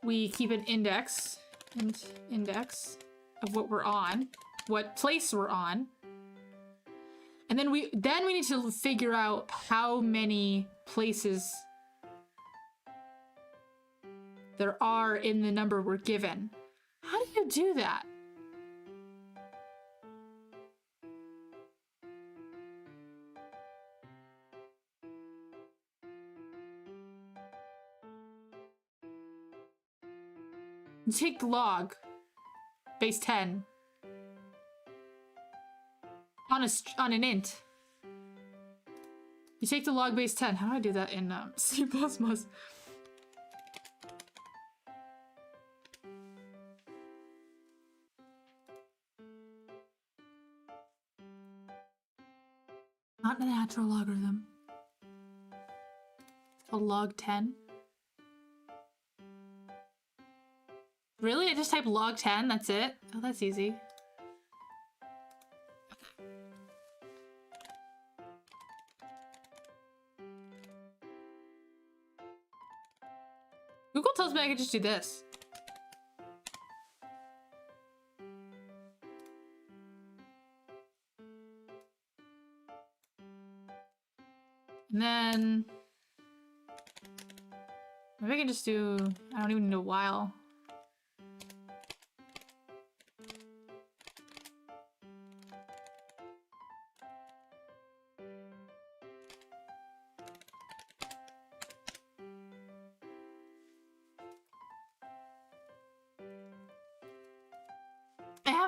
we keep an index of what we're on, what place we're on. And then we need to figure out how many places there are in the number we're given. How do you do that? You take the log, base 10, on an int. You take the log base 10. How do I do that in C++? Not a natural logarithm. It's called log 10. Really? I just type log 10, that's it? Oh, that's easy. Google tells me I can just do this. And then... maybe I can just do... I don't even need a while.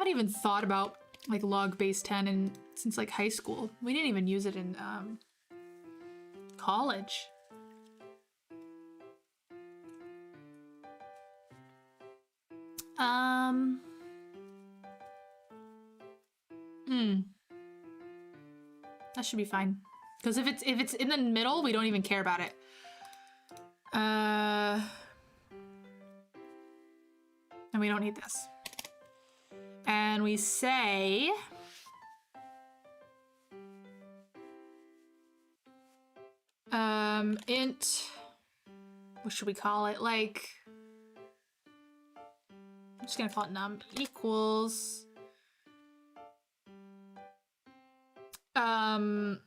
Even thought about like log base 10 since like high school. We didn't even use it in college. That should be fine. Because if it's in the middle, we don't even care about it. And we don't need this. And we say int, what should we call it? Like, I'm just gonna call it num equals I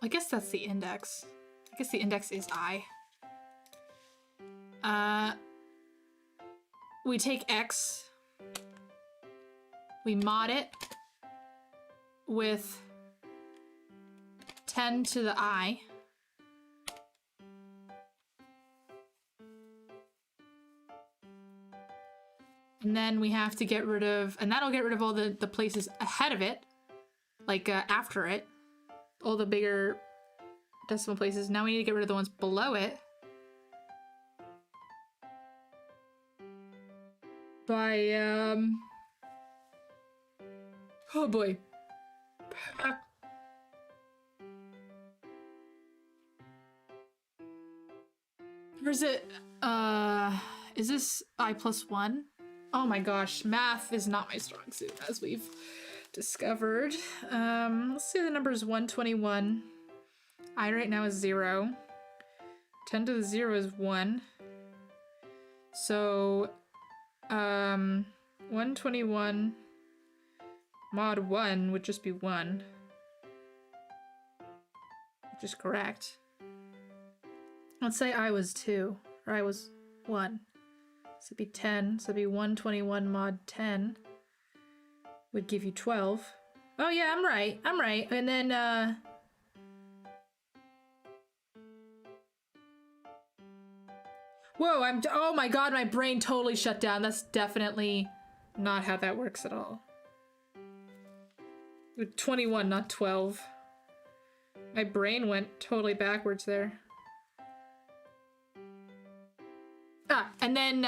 guess that's the index. I guess the index is I. We take x, we mod it with 10 to the I. And then we have to get rid of, and that'll get rid of all the places ahead of it, like after it, all the bigger decimal places. Now we need to get rid of the ones below it by, oh boy. Or is it, is this I+1? Oh my gosh, math is not my strong suit, as we've discovered. Let's say the number is 121. I right now is 0. 10 to the 0 is 1. So, 121 mod 1 would just be 1. Which is correct. Let's say I was 2, or I was 1. So it'd be 10, so it'd be 121 mod 10 would give you 12. Oh yeah, I'm right. And then, whoa, oh my god, my brain totally shut down. That's definitely not how that works at all. 21, not 12. My brain went totally backwards there. And then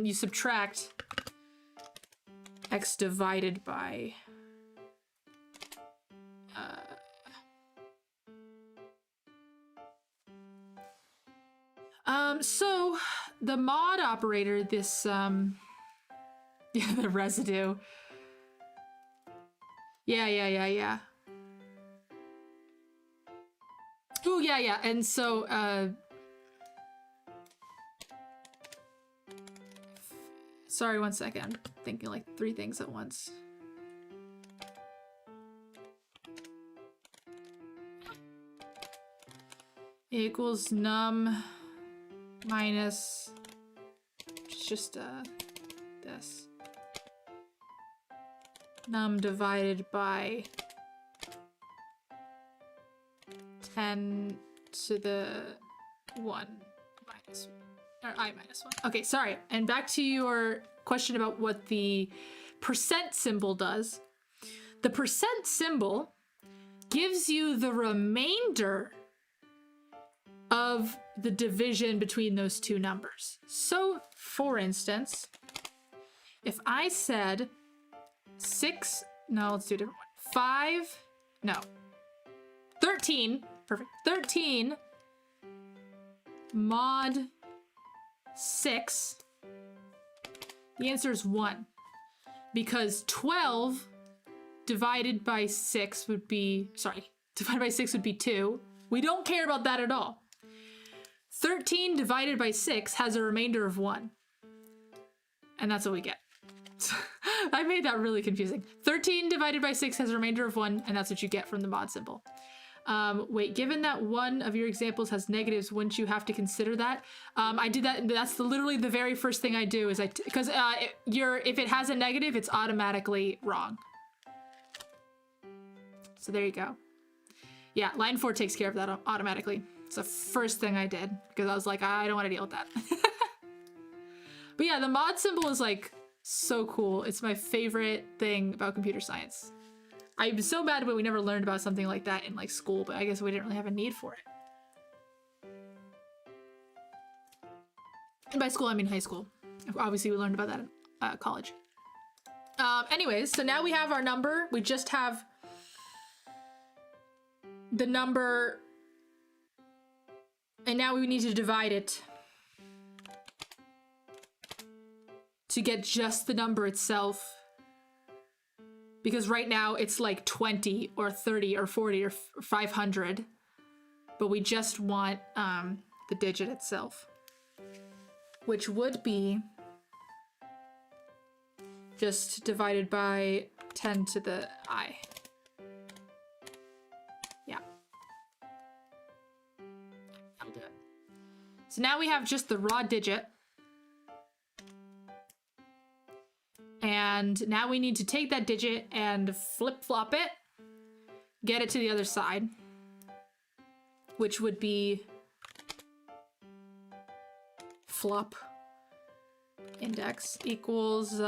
you subtract x divided by so the mod operator, this yeah, the residue. Yeah. Oh yeah. And so sorry, one second. I'm thinking like 3 things at once. Equals num minus just this. Num divided by 10 to the 1 minus 1. Or I minus 1. Okay, sorry. And back to your question about what the percent symbol does. The percent symbol gives you the remainder of the division between those two numbers. So, for instance, if I said 6, no, let's do a different one. 5, no. 13, perfect. 13 mod 6, the answer is 1. Because 12 divided by 6 would be, divided by 6 would be 2. We don't care about that at all. 13 divided by 6 has a remainder of 1. And that's what we get. I made that really confusing. 13 divided by 6 has a remainder of 1, and that's what you get from the mod symbol. Wait, given that one of your examples has negatives, wouldn't you have to consider that? I did that. That's literally the very first thing I do is because if it has a negative, it's automatically wrong. So there you go. Yeah, line 4 takes care of that automatically. It's the first thing I did because I was like, I don't want to deal with that. But yeah, the mod symbol is like so cool. It's my favorite thing about computer science. I'm so mad when we never learned about something like that in like school, but I guess we didn't really have a need for it. And by school, I mean high school. Obviously, we learned about that in college. Anyways, so now we have our number. We just have the number, and now we need to divide it to get just the number itself. Because right now it's like 20 or 30 or 40 or 500, but we just want the digit itself, which would be just divided by 10 to the I. Yeah. That'll do it. So now we have just the raw digit. And now we need to take that digit and flip-flop it, get it to the other side, which would be flop index equals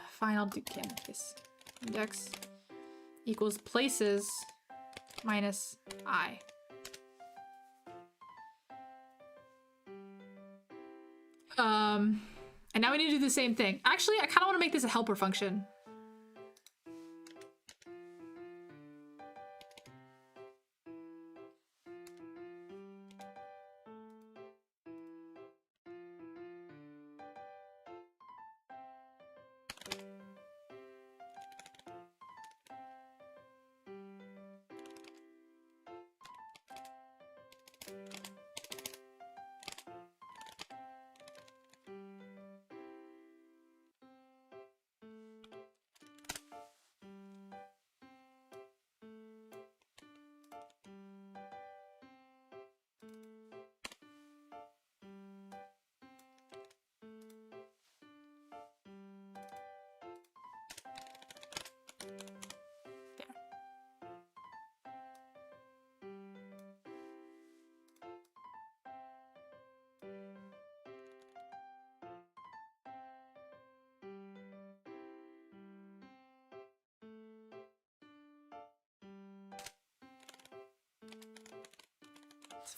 final case. Index equals places minus I. And now we need to do the same thing. Actually, I kind of want to make this a helper function.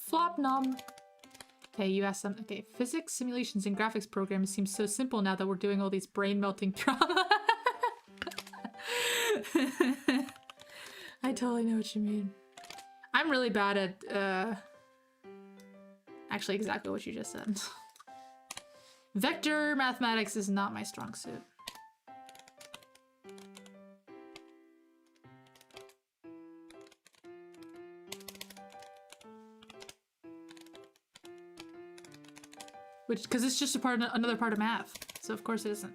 Flop num. Okay, you asked some. Okay, physics, simulations, and graphics programs seem so simple now that we're doing all these brain melting drama. I totally know what you mean. I'm really bad at actually exactly what you just said. Vector mathematics is not my strong suit. Which, because it's just another part of math, so of course it isn't.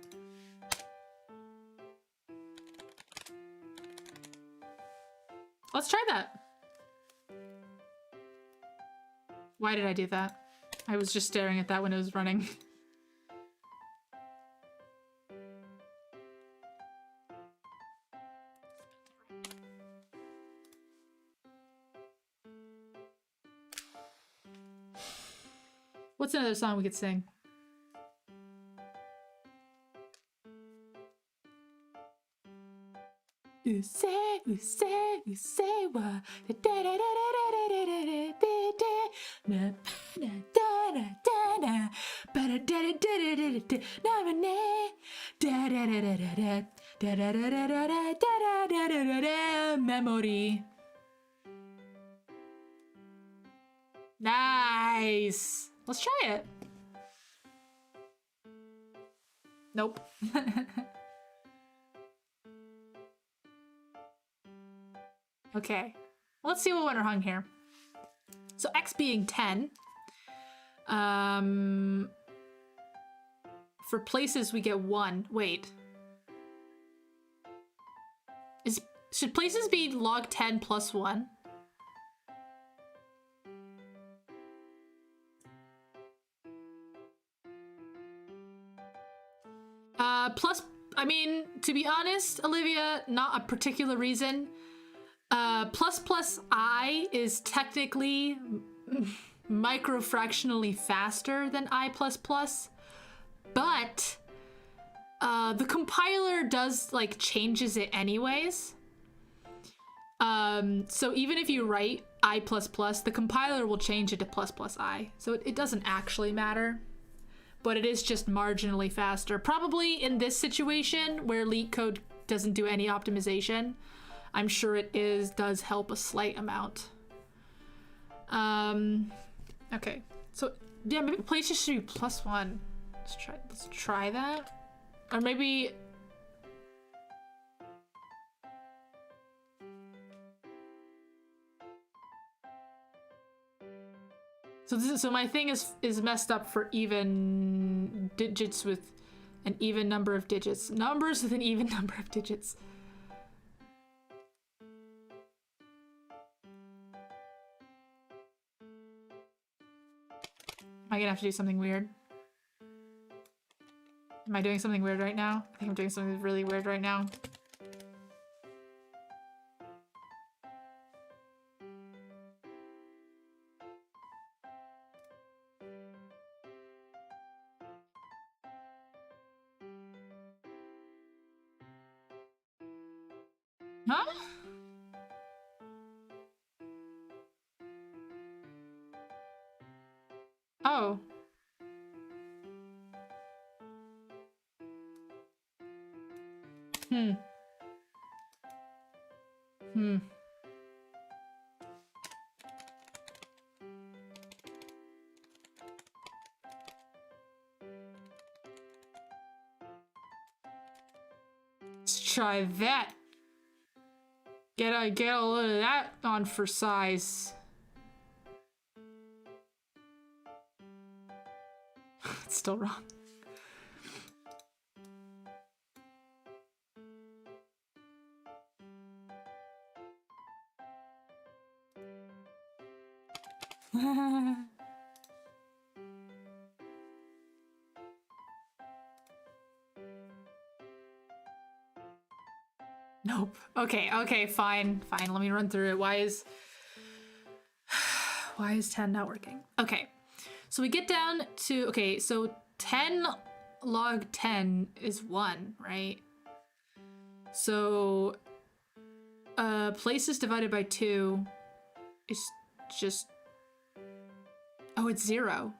Let's try that. Why did I do that? I was just staring at that when it was running. What's another song we could sing? You say what? Memory. Nice. Let's try it. Nope. Okay. Let's see what went wrong here. So x being 10. For places we get 1. Wait. Should places be log 10 plus 1? Plus, I mean, to be honest, Olivia, not a particular reason. Plus I is technically microfractionally faster than I++, but the compiler does, like, changes it anyways. So even if you write I++, the compiler will change it to ++I. So it doesn't actually matter. But it is just marginally faster. Probably in this situation where LeetCode doesn't do any optimization, I'm sure it does help a slight amount. Okay, so yeah, maybe places should be +1. Let's try that. Or maybe. So my thing is messed up for even digits with an even number of digits. Numbers with an even number of digits. Am I gonna have to do something weird? Am I doing something weird right now? I think I'm doing something really weird right now. Huh? Oh. Hmm. Let's try that. Get a little of that on for size. It's still wrong. Nope. Okay, fine. Let me run through it. Why is 10 not working? Okay. So we get down to, okay, so 10 log 10 is 1, right? So places divided by 2 is just, oh, it's 0.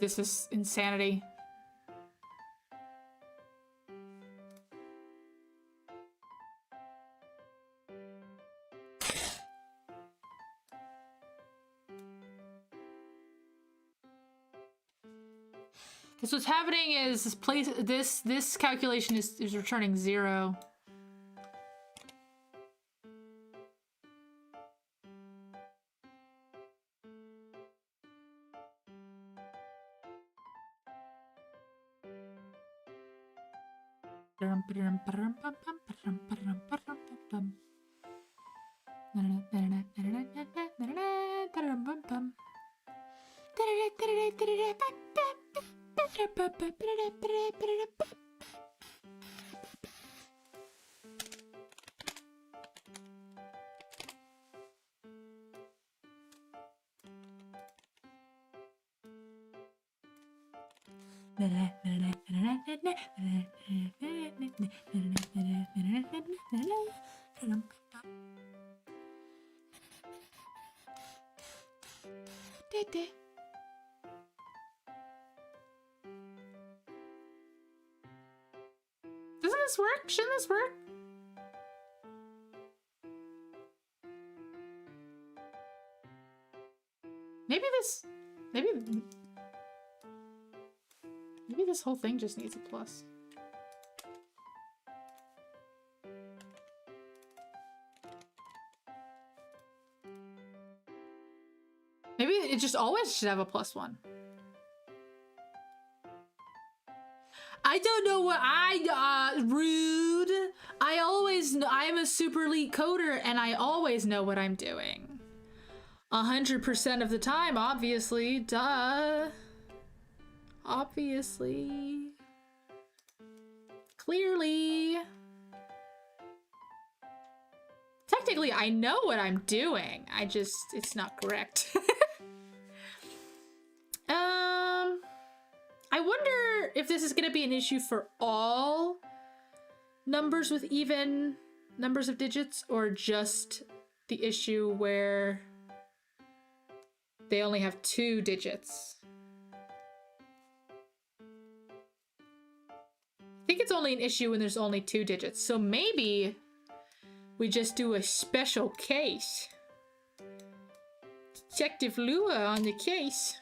This is insanity. So what's happening is this calculation is returning 0. Doesn't this work? Shouldn't this work? Maybe this whole thing just needs a plus. Maybe it just always should have a +1. I don't know what rude. I'm a super elite coder and I always know what I'm doing. 100% of the time, obviously, duh. Obviously. Clearly. Technically, I know what I'm doing. It's not correct. I wonder if this is going to be an issue for all numbers with even numbers of digits, or just the issue where they only have 2 digits. I think it's only an issue when there's only 2 digits, so maybe we just do a special case. Detective Lua on the case.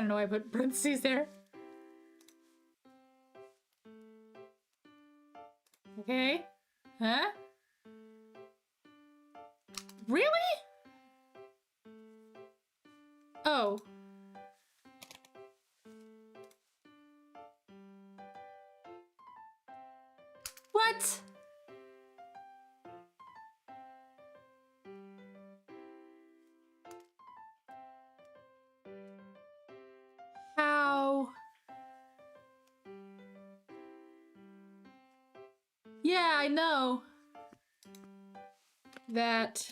don't know why I put parentheses there. Okay. Huh? Really? Oh. What? How? Yeah, I know. That.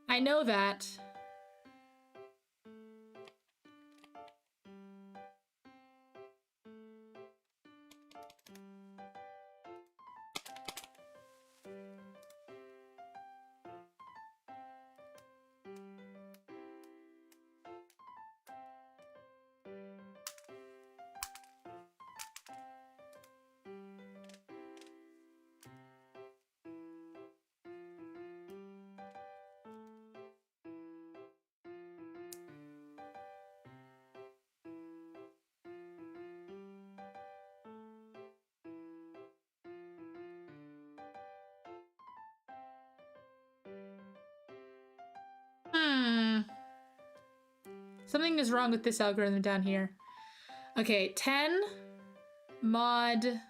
I know that. Something is wrong with this algorithm down here. Okay, 10 mod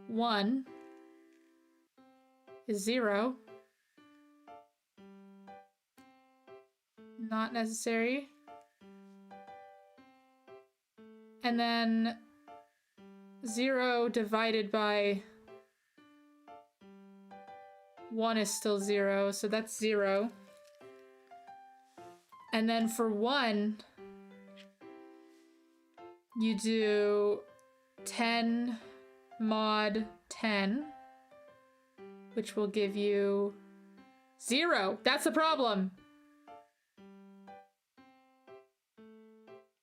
1 is 0. Not necessary. And then 0 divided by 1 is still 0, so that's 0. And then for 1, you do 10 mod 10, which will give you 0. That's the problem.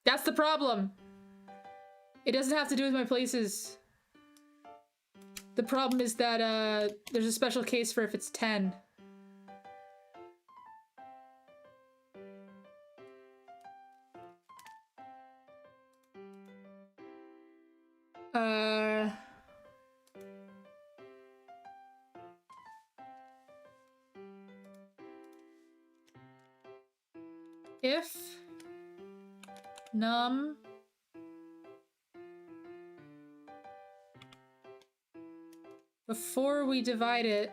That's the problem. It doesn't have to do with my places. The problem is that there's a special case for if it's 10. If num before we divide it.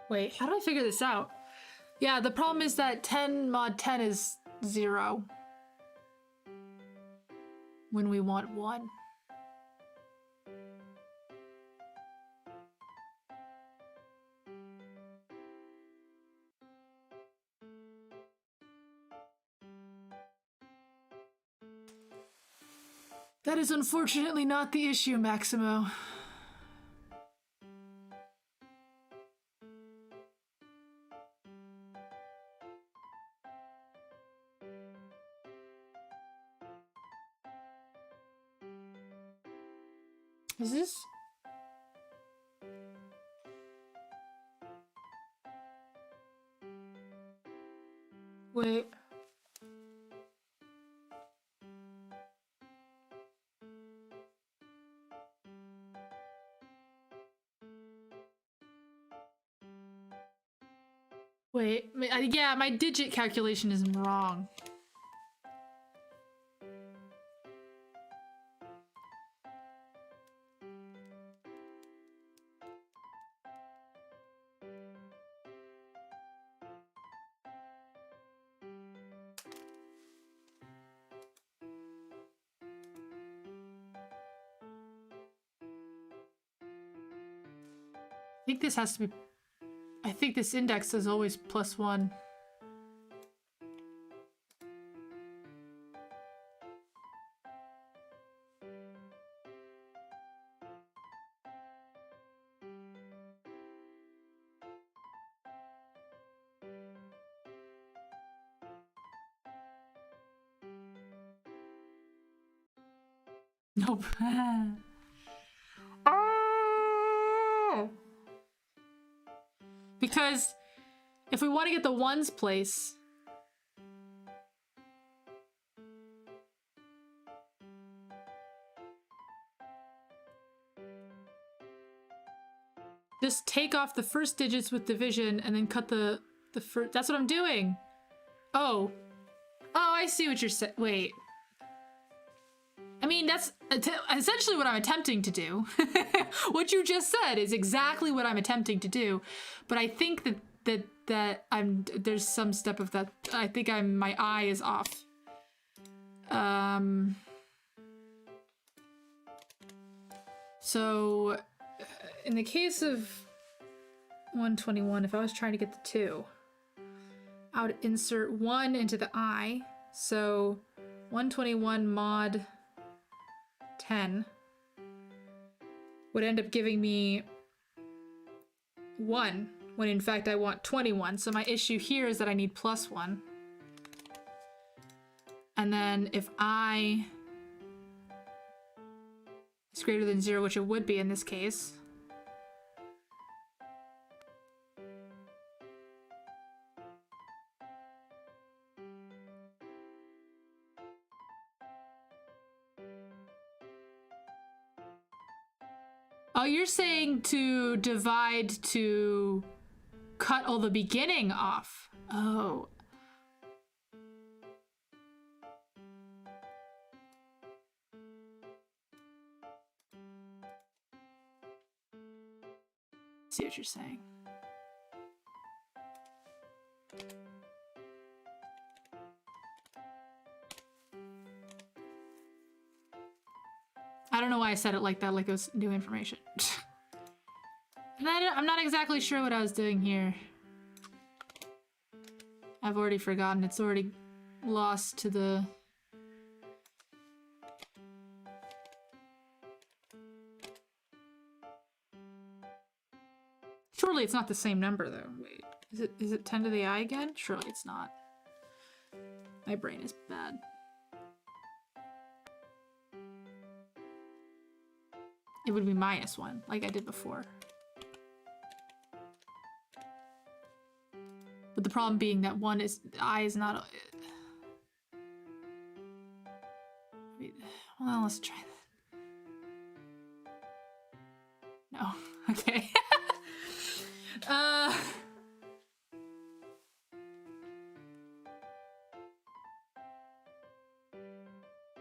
Wait, how do I figure this out? Yeah, the problem is that 10 mod 10 is 0 when we want 1. That is unfortunately not the issue, Maximo. Is this? Wait. Wait, yeah, my digit calculation is wrong. I think this has to be... I think this index is always +1. Nope. Oh! Because if we want to get the ones place, just take off the first digits with division and then cut the first. That's what I'm doing. Oh, I see what you're saying. Wait. I mean, that's essentially what I'm attempting to do. What you just said is exactly what I'm attempting to do, but I think that there's some step of that. I think my eye is off. So in the case of 121, if I was trying to get the 2, I would insert 1 into the I. So 121 mod 10 would end up giving me 1, when in fact I want 21. So my issue here is that I need +1. And then if I is greater than 0, which it would be in this case, oh, you're saying to divide to cut all the beginning off. Oh. See what you're saying. I don't know why I said it like that, like it was new information. And I'm not exactly sure what I was doing here. I've already forgotten. It's already lost to the... Surely it's not the same number, though. Wait, is it 10 to the I again? Surely it's not. My brain is bad. It would be -1, like I did before. But the problem being that I is not... Wait, well, let's try that. No, okay.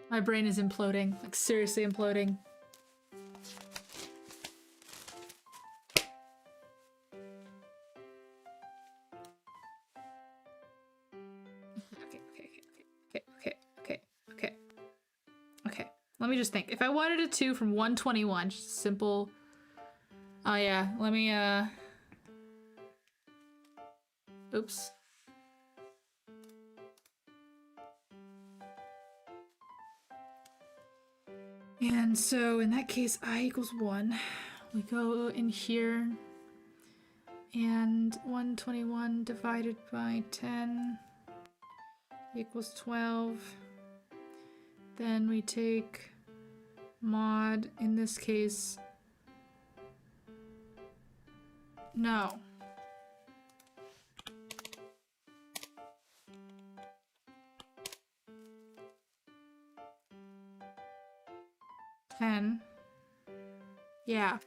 My brain is imploding, like seriously imploding. Okay. Let me just think. If I wanted a 2 from 121, just simple. Oh yeah, let me oops. And so in that case, I equals 1. We go in here, and 121 divided by 10 equals 12. Then we take mod, in this case, no. Ten. Yeah.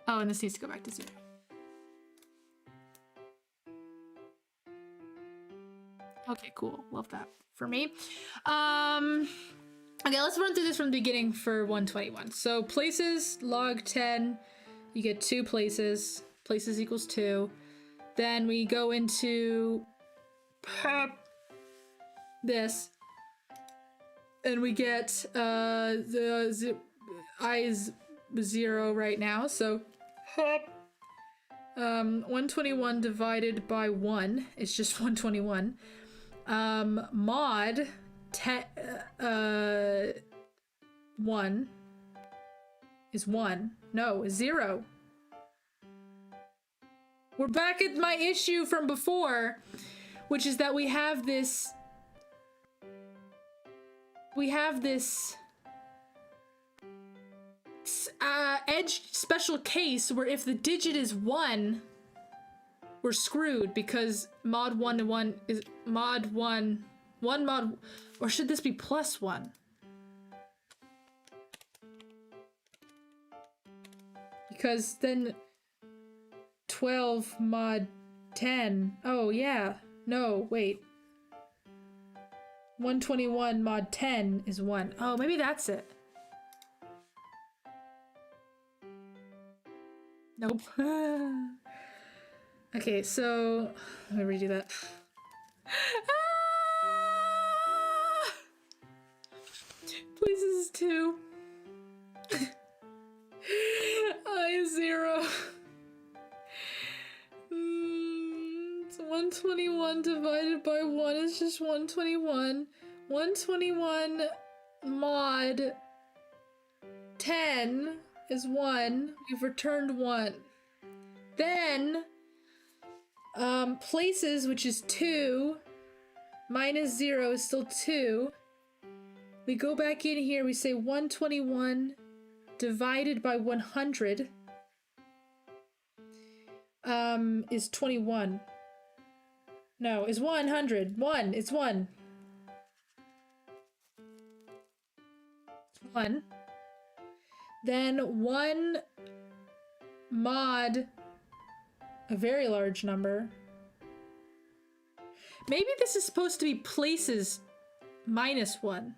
Oh, and this needs to go back to 0. Okay, cool. Love that for me. Okay, let's run through this from the beginning for 121. So places, log 10, you get 2 places. Places equals 2. Then we go into this, and we get the I is 0 right now, so 121 divided by 1 is just 121. Mod 1 is 1. No, is 0. We're back at my issue from before, which is that we have this we have this edge special case where if the digit is 1, we're screwed because mod 1 to 1 is mod 1 mod, or should this be plus 1? Because then 12 mod 10. Oh yeah, no, wait. 121 mod 10 is 1. Oh, maybe that's it. Nope. Okay, so let me redo that. Please, this is 2. I is 0. It's 121 divided by 1 is just 121. 121 mod 10 is 1. We've returned 1. Then places, which is 2, minus 0 is still 2. We go back in here, we say 121 divided by 100 is 21. No, is 100. 1, it's 1. 1. Then 1 mod a very large number. Maybe this is supposed to be places minus 1.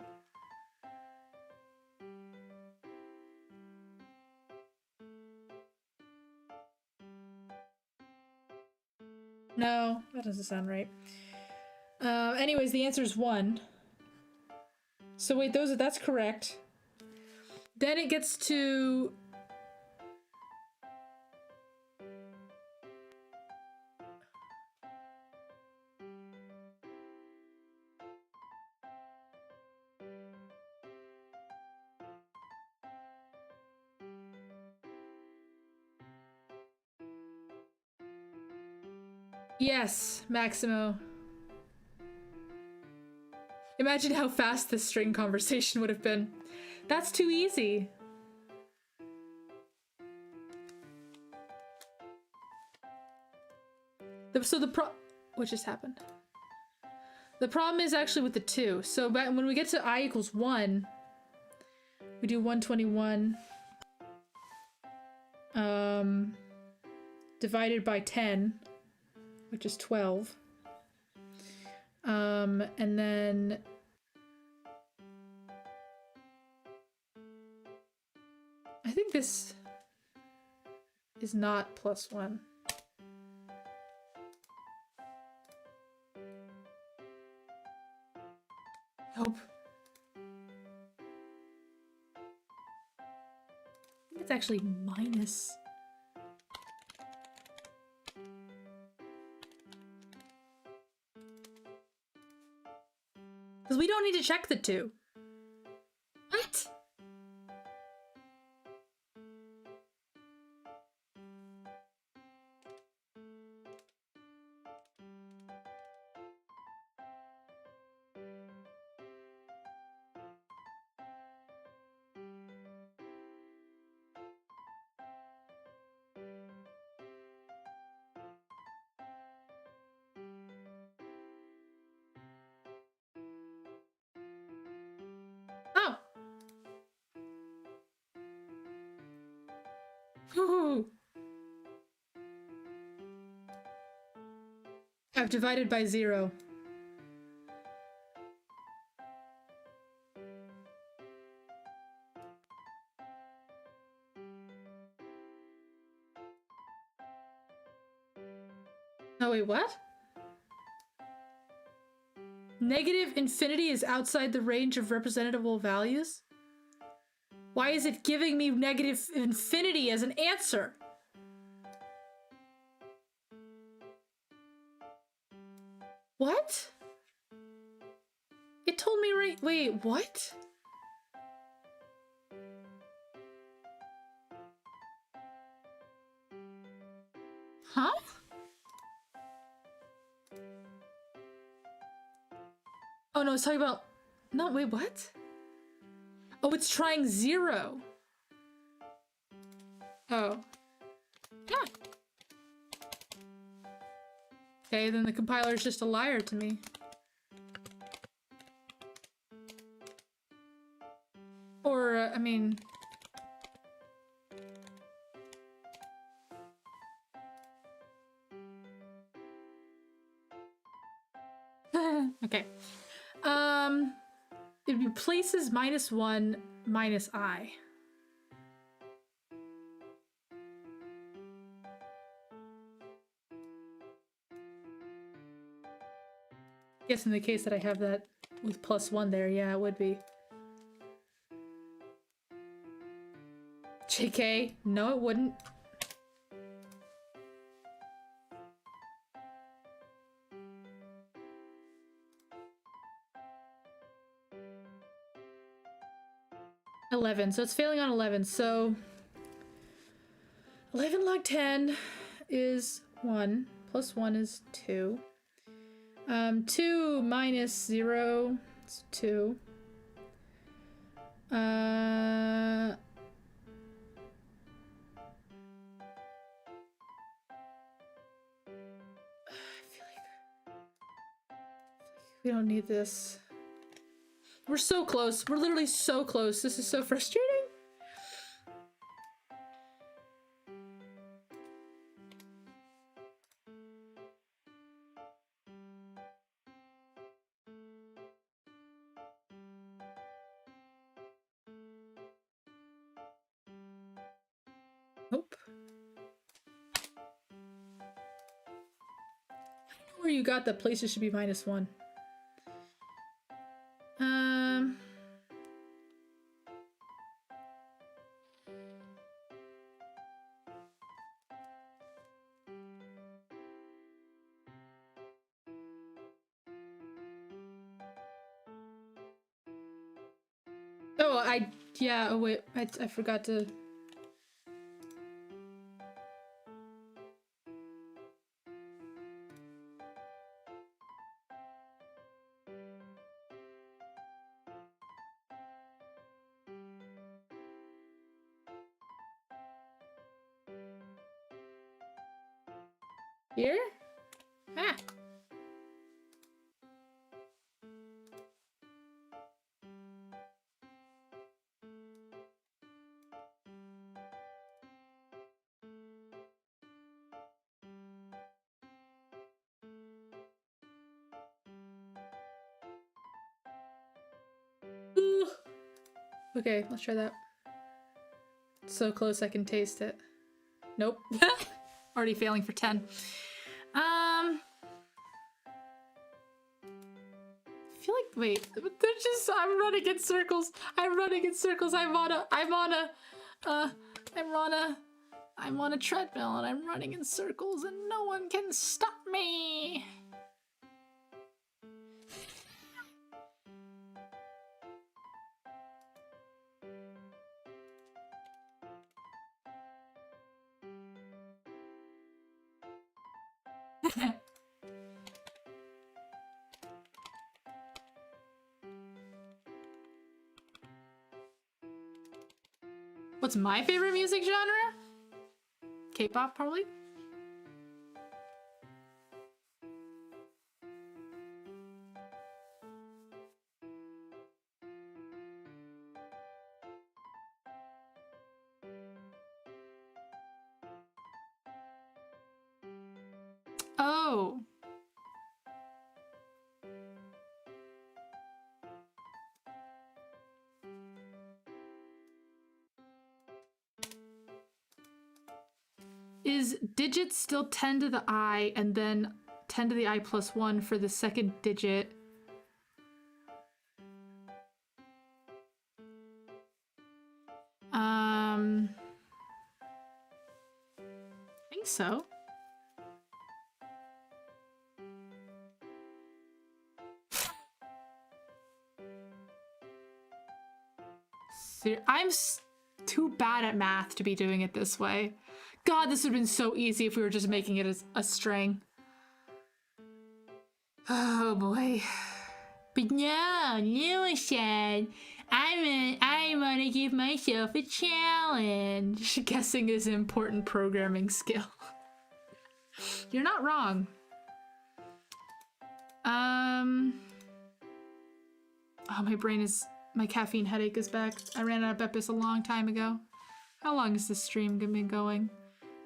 No, that doesn't sound right. Anyways, the answer is 1. So wait, that's correct. Then it gets to... Yes, Maximo. Imagine how fast this string conversation would have been. That's too easy. What just happened? The problem is actually with the 2. So when we get to I equals 1, we do 121 divided by 10, which is 12. And then I think this is not plus 1. Nope. I think it's actually minus. Because we don't need to check the 2. What? Oh. Woohoo. I've divided by 0. Oh wait, what? Negative infinity is outside the range of representable values? Why is it giving me negative infinity as an answer? What? It told me right- wait, what? Huh? Oh no, it's talking about- no, wait, what? Oh, it's trying 0. Oh. Yeah. Okay, then the compiler is just a liar to me. Or, I mean... Okay. It'd be places -1 minus I. Guess in the case that I have that with +1 there, yeah, it would be. JK? No, it wouldn't. So it's failing on 11, so 11 log 10 is 1, +1 is 2. 2 minus 0 is 2. I feel like we don't need this. We're so close. We're literally so close. This is so frustrating. Nope. I don't know where you got that places should be -1. Oh, yeah, oh wait, I forgot to... Here? Ah! Ooh. Okay, let's try that. So close I can taste it. Nope. Already failing for 10. I feel like, wait, they're just, I'm running in circles. I'm running in circles. I'm on a treadmill and I'm running in circles and no one can stop me. What's my favorite music genre? K-pop, probably. Oh. Is digits still 10 to the I and then 10 to the I plus 1 for the second digit? I think so. I'm too bad at math to be doing it this way. God, this would have been so easy if we were just making it as a string. Oh boy. But no, Lucian, I want to give myself a challenge. Guessing is an important programming skill. You're not wrong. Oh, my caffeine headache is back. I ran out of Epis a long time ago. How long has this stream been going?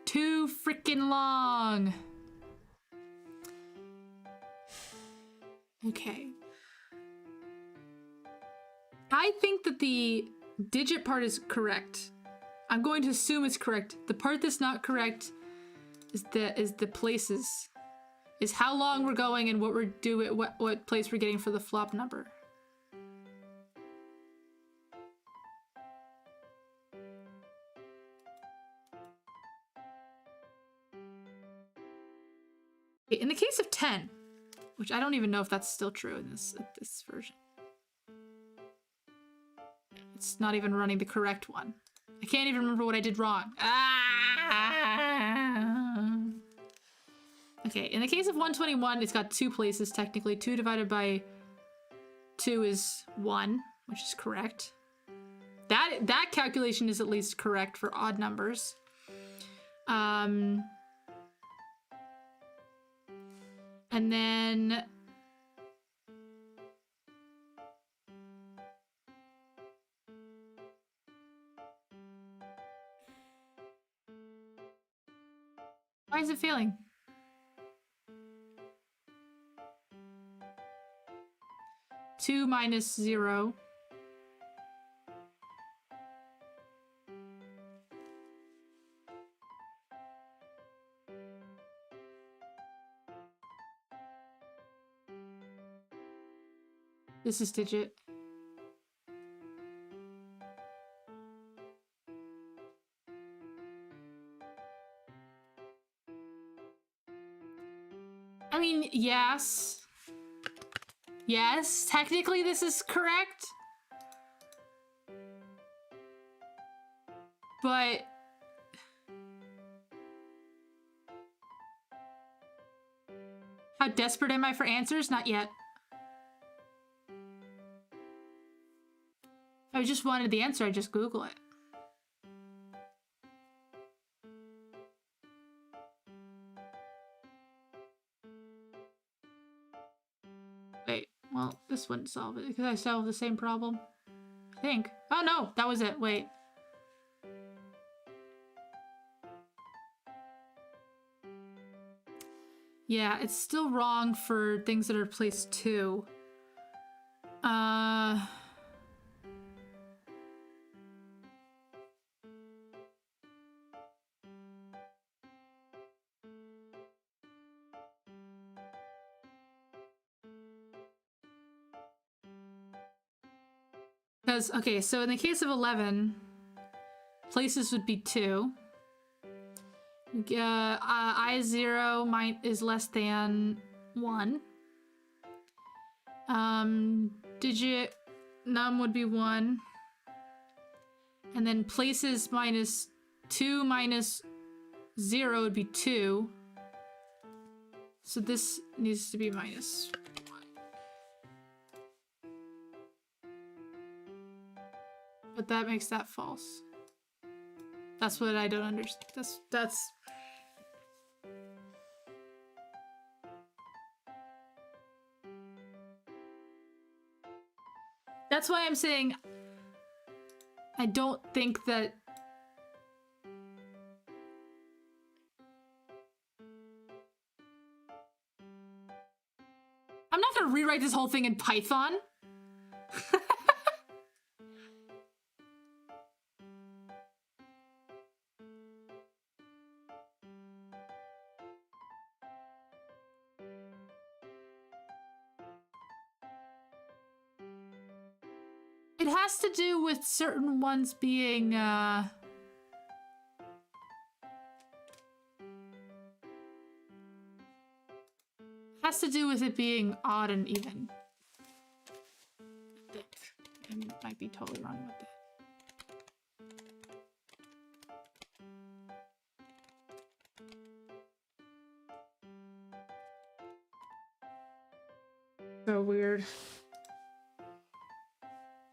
Too freaking long. Okay. I think that the digit part is correct. I'm going to assume it's correct. The part that's not correct is the places. Is how long we're going and what we're doing, what place we're getting for the flop number. In the case of 10, which I don't even know if that's still true in this version. It's not even running the correct one. I can't even remember what I did wrong. Okay, in the case of 121, it's got 2 places technically. 2 divided by 2 is 1, which is correct. That calculation is at least correct for odd numbers. And then why is it failing? Two minus 0. This is digit. I mean, yes. Yes, technically this is correct. But how desperate am I for answers? Not yet. If I just wanted the answer, I'd just Google it. Wait, well, this wouldn't solve it because I still have the same problem. I think. Oh no, that was it. Wait. Yeah, it's still wrong for things that are placed 2. Because, okay, so in the case of 11, places would be 2. I0 is less than 1. Digit num would be 1. And then places minus 2 minus 0 would be 2. So this needs to be minus 1. But that makes that false. That's what I don't understand. That's why I'm saying I don't think that I'm not gonna rewrite this whole thing in Python. It has to do with certain ones being, has to do with it being odd and even. I think. I might be totally wrong with that. So weird.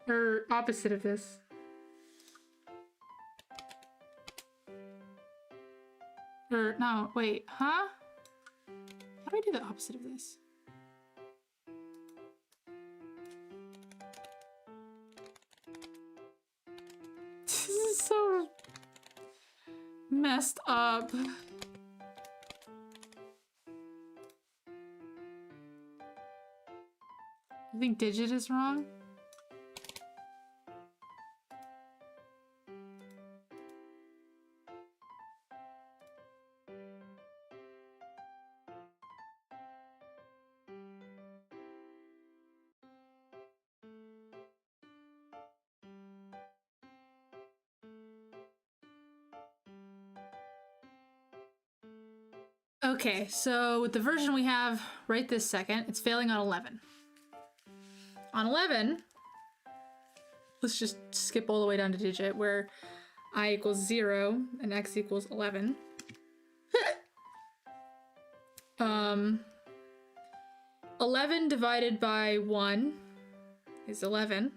Or opposite of this. Or, no, wait, huh? How do I do the opposite of this? This is so messed up. I think digit is wrong. Okay, so with the version we have right this second, it's failing on 11. On 11, let's just skip all the way down to digit, where I equals 0 and x equals 11. 11 divided by 1 is 11.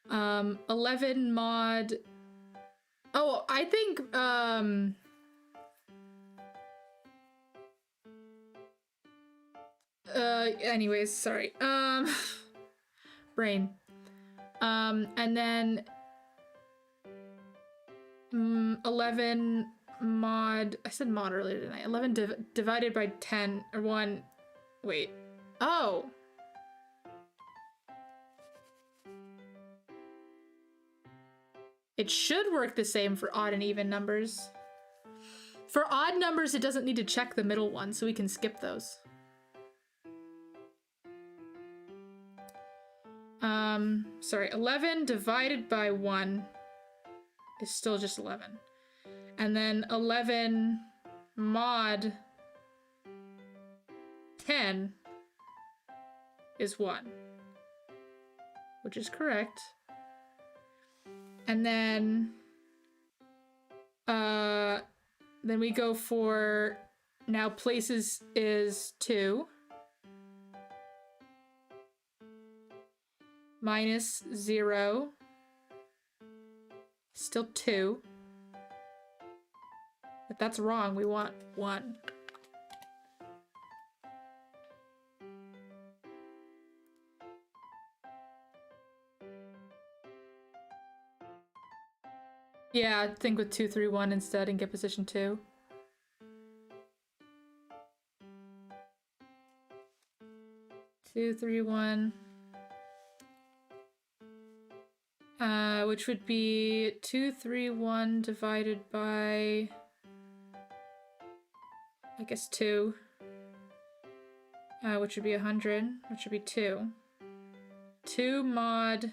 11 mod... Oh, I think, anyways, sorry. Brain. And then 11 mod, I said mod earlier tonight. 11 divided by 10 or 1. Wait. Oh. It should work the same for odd and even numbers. For odd numbers, it doesn't need to check the middle one, so we can skip those. Sorry, 11 divided by 1 is still just 11. And then 11 mod 10 is 1, which is correct. And then we go for, now places is 2. Minus 0. Still 2. But that's wrong. We want 1. Yeah, think with 2, 3, 1 instead and get position 2. Two, 3, 1. Which would be 2, 3, 1 divided by, I guess 2. Which would be 100, which would be 2. 2 mod.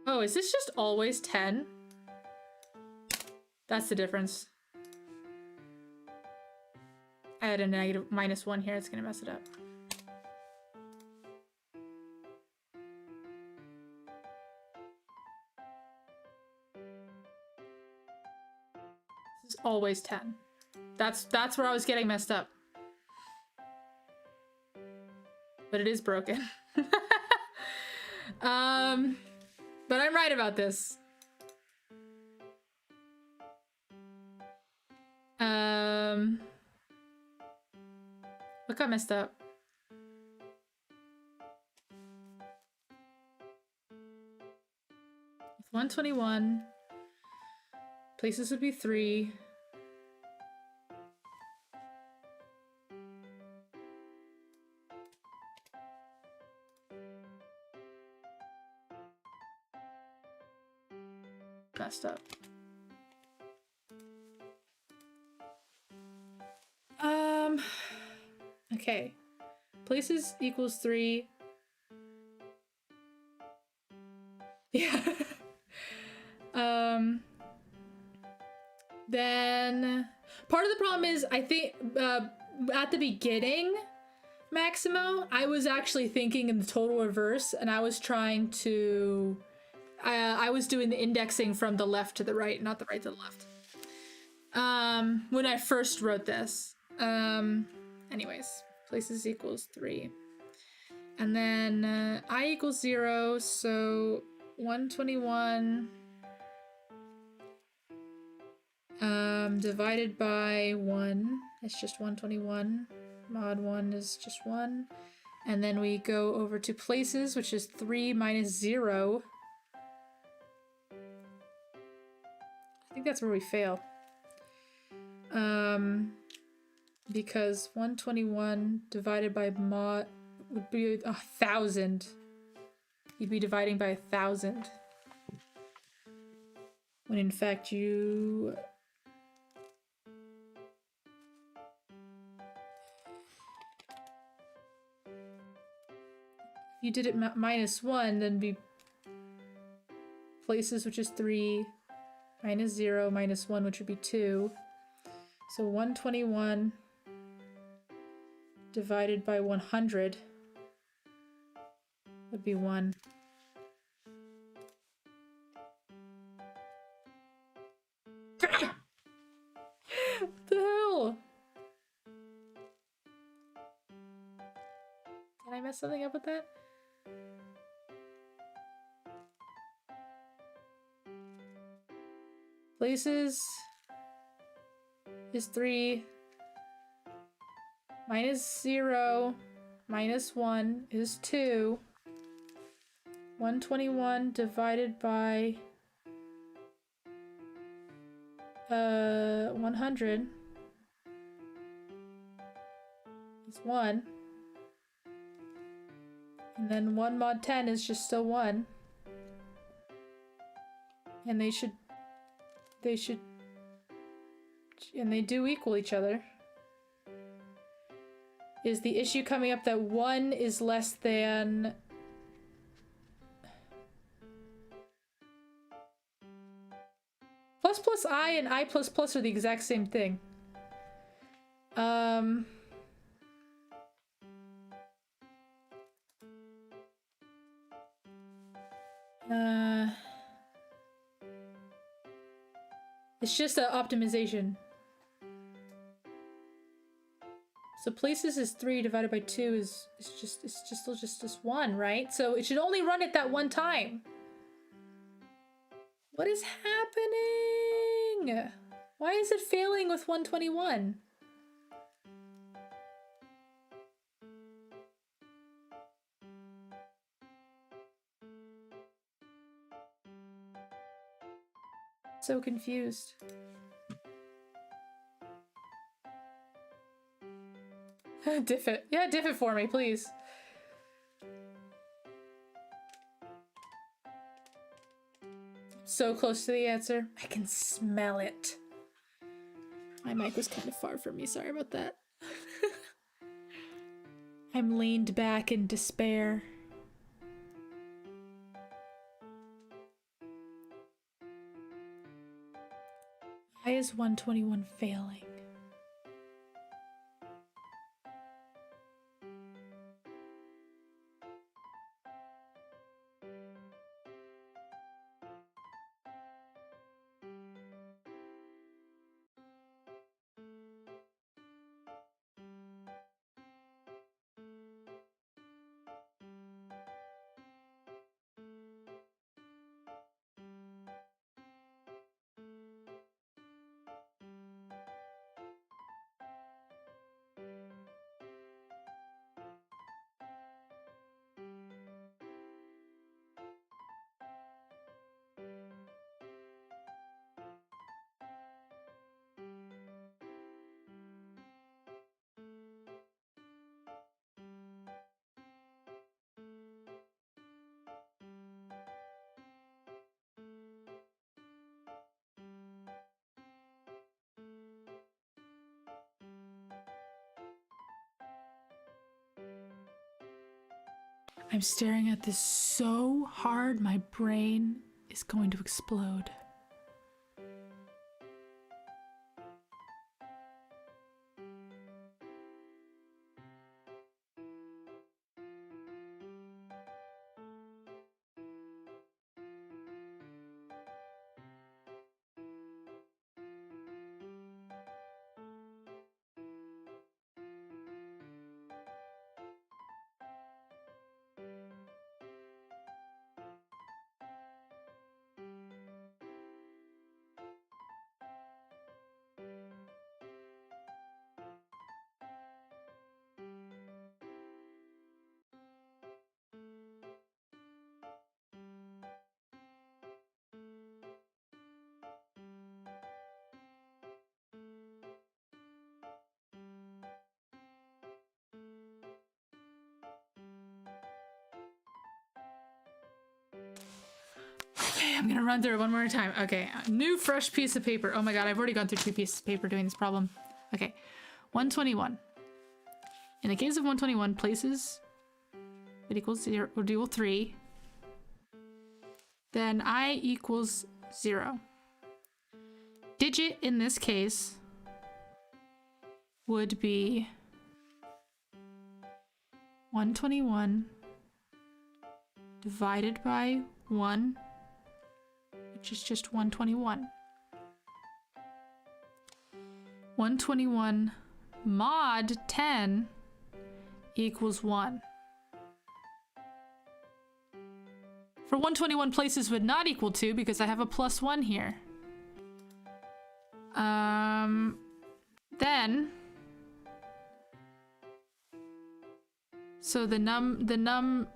Oh, is this just always 10? That's the difference. I had a negative -1 here, it's gonna mess it up. This is always 10. That's where I was getting messed up. But it is broken. But I'm right about this. What got messed up? 121. Places would be 3. Messed up. Okay. Places equals 3. Yeah. Then part of the problem is I think at the beginning, Maximo, I was actually thinking in the total reverse, and I was trying to I was doing the indexing from the left to the right, not the right to the left. when I first wrote this. Anyways, places equals 3. And then I equals 0, so 121 divided by 1, it's just 121. Mod 1 is just 1. And then we go over to places, which is 3 minus 0. I think that's where we fail. Because 121 divided by mod would be 1,000. You'd be dividing by 1,000. When in fact you... If you did it minus 1, then be places, which is 3, minus 0, minus 1, which would be 2. So 121 divided by 100 would be 1. What the hell? Did I mess something up with that? Places is 3 minus 0 minus 1 is 2. 121 divided by 100 is 1. And then 1 mod 10 is just still 1. And they do equal each other. Is the issue coming up that 1 is less than... Plus plus I and I plus plus are the exact same thing. It's just an optimization. So places is 3 divided by 2 is still just 1, right? So it should only run it that one time. What is happening? Why is it failing with 121? So confused. Diff it. Yeah, diff it for me, please. So close to the answer. I can smell it. My mic was kind of far from me. Sorry about that. I'm leaned back in despair. Why is 121 failing? I'm staring at this so hard, my brain is going to explode. Okay, I'm gonna run through it one more time. Okay, new fresh piece of paper. Oh my god, I've already gone through 2 pieces of paper doing this problem. Okay, 121. In the case of 121, places it equals 0 would equal 3. Then I equals 0. Digit in this case would be 121 divided by 1, which is just 121. 121 mod 10 equals 1. For 121, places would not equal 2 because I have a +1 here. Then so the num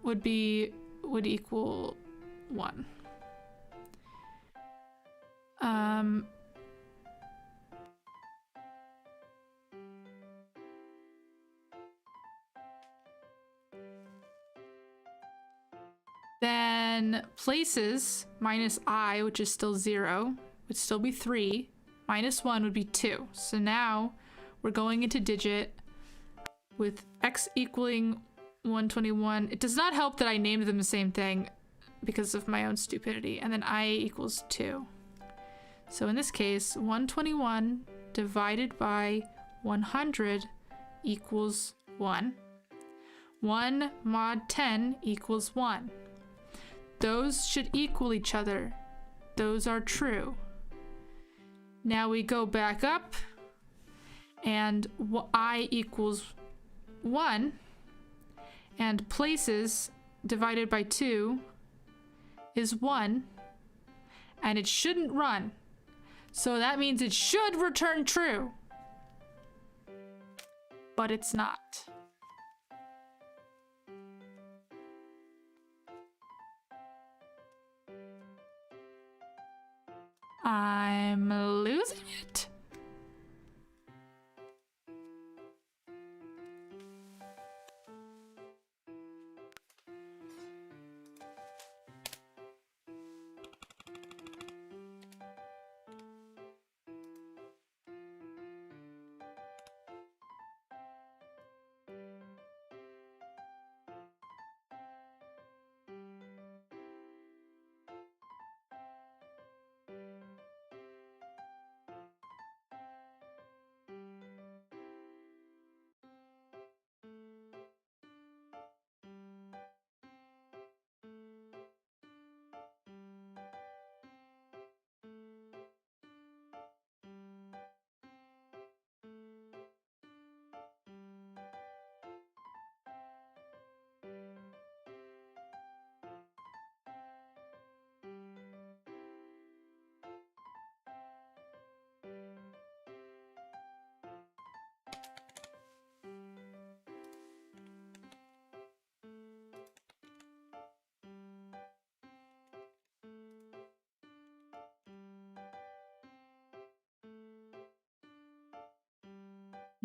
would equal 1. Then places minus I, which is still 0, would still be 3. Minus 1 would be 2. So now we're going into digit with x equaling 121. It does not help that I named them the same thing because of my own stupidity. And then I equals 2. So in this case, 121 divided by 100 equals 1. 1 mod 10 equals 1. Those should equal each other. Those are true. Now we go back up and I equals 1 and places divided by 2 is 1 and it shouldn't run. So that means it should return true. But it's not. I'm losing it.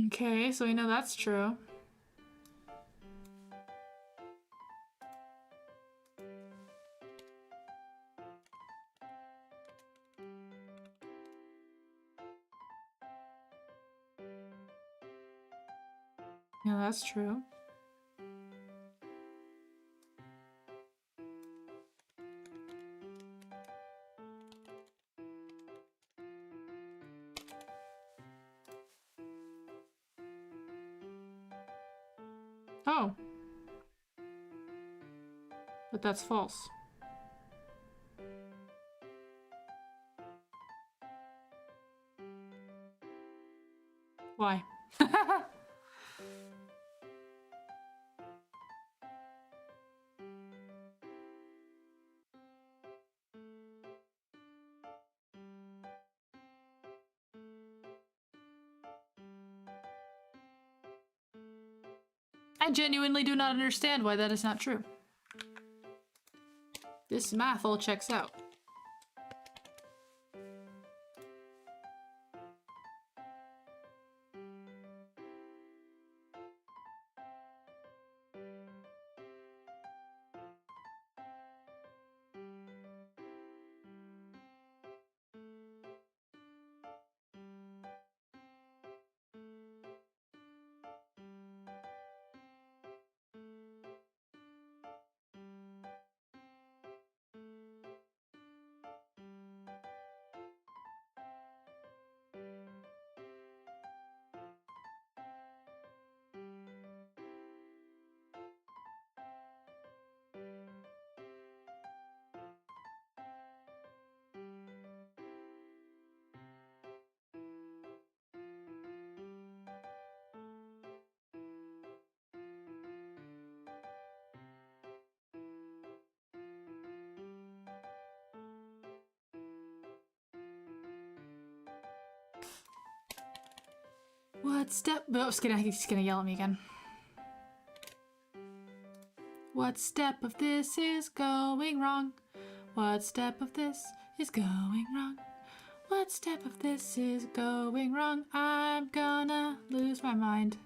Okay, so we know that's true. Yeah, that's true. Oh. But that's false. Why? I genuinely do not understand why that is not true. This math all checks out. What step? Oh, he's gonna yell at me again. What step of this is going wrong? What step of this is going wrong? What step of this is going wrong? I'm gonna lose my mind.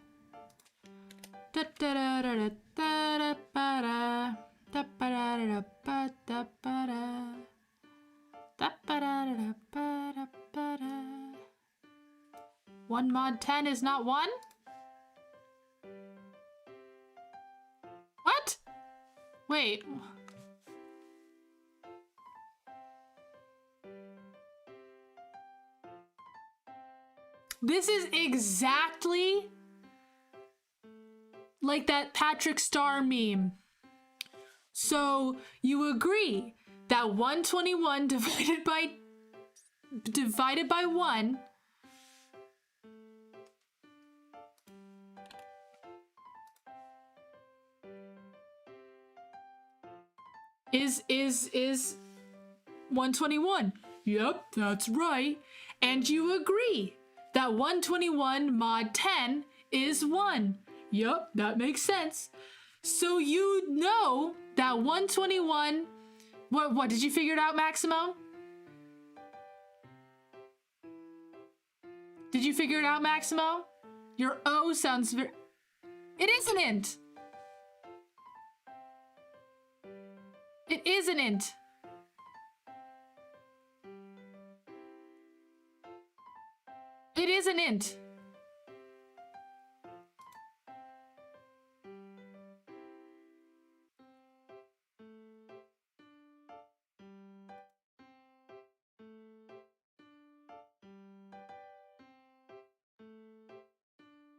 Da da da da da da da ba da da ba da da ba da ba da da ba da da ba da ba da. 1 mod 10 is not 1? What? Wait. This is exactly like that Patrick Star meme. So you agree that 121 divided by 1 is 121. Yep, that's right. And you agree that 121 mod 10 is 1. Yep, that makes sense. So you know that 121... What did you figure it out, Maximo? Did you figure it out, Maximo? Your O sounds very... It is an int. It is an int. It is an int.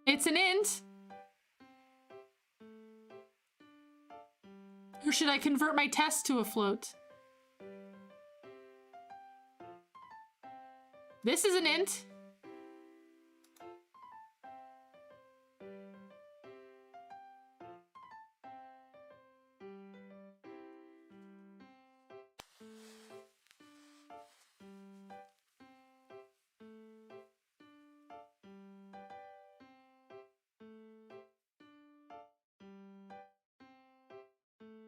It's an int. Or should I convert my test to a float? This is an int.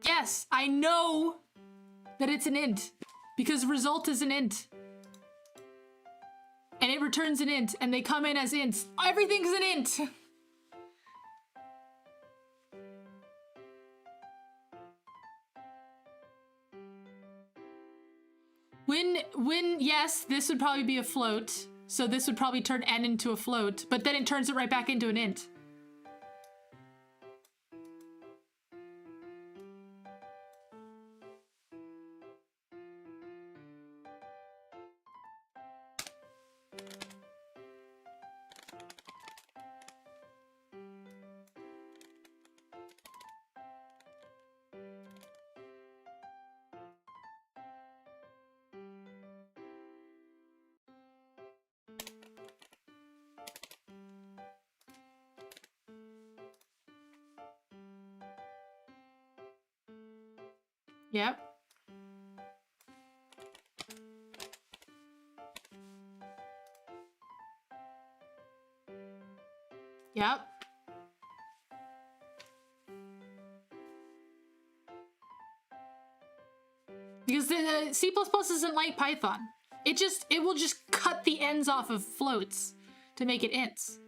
Yes, I know that it's an int because result is an int. And it returns an int and they come in as ints. Everything's an int. Yes, this would probably be a float. So this would probably turn n into a float, but then it turns it right back into an int. Yep. Yep. Because the C++ isn't like Python. It will just cut the ends off of floats to make it ints.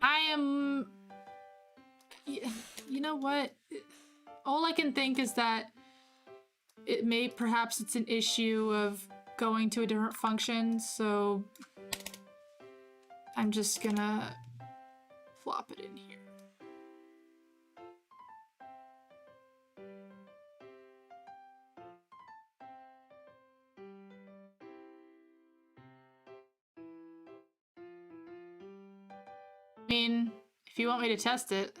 I am... You know what? All I can think is that perhaps it's an issue of going to a different function, so I'm just gonna flop it in here. I mean, if you want me to test it.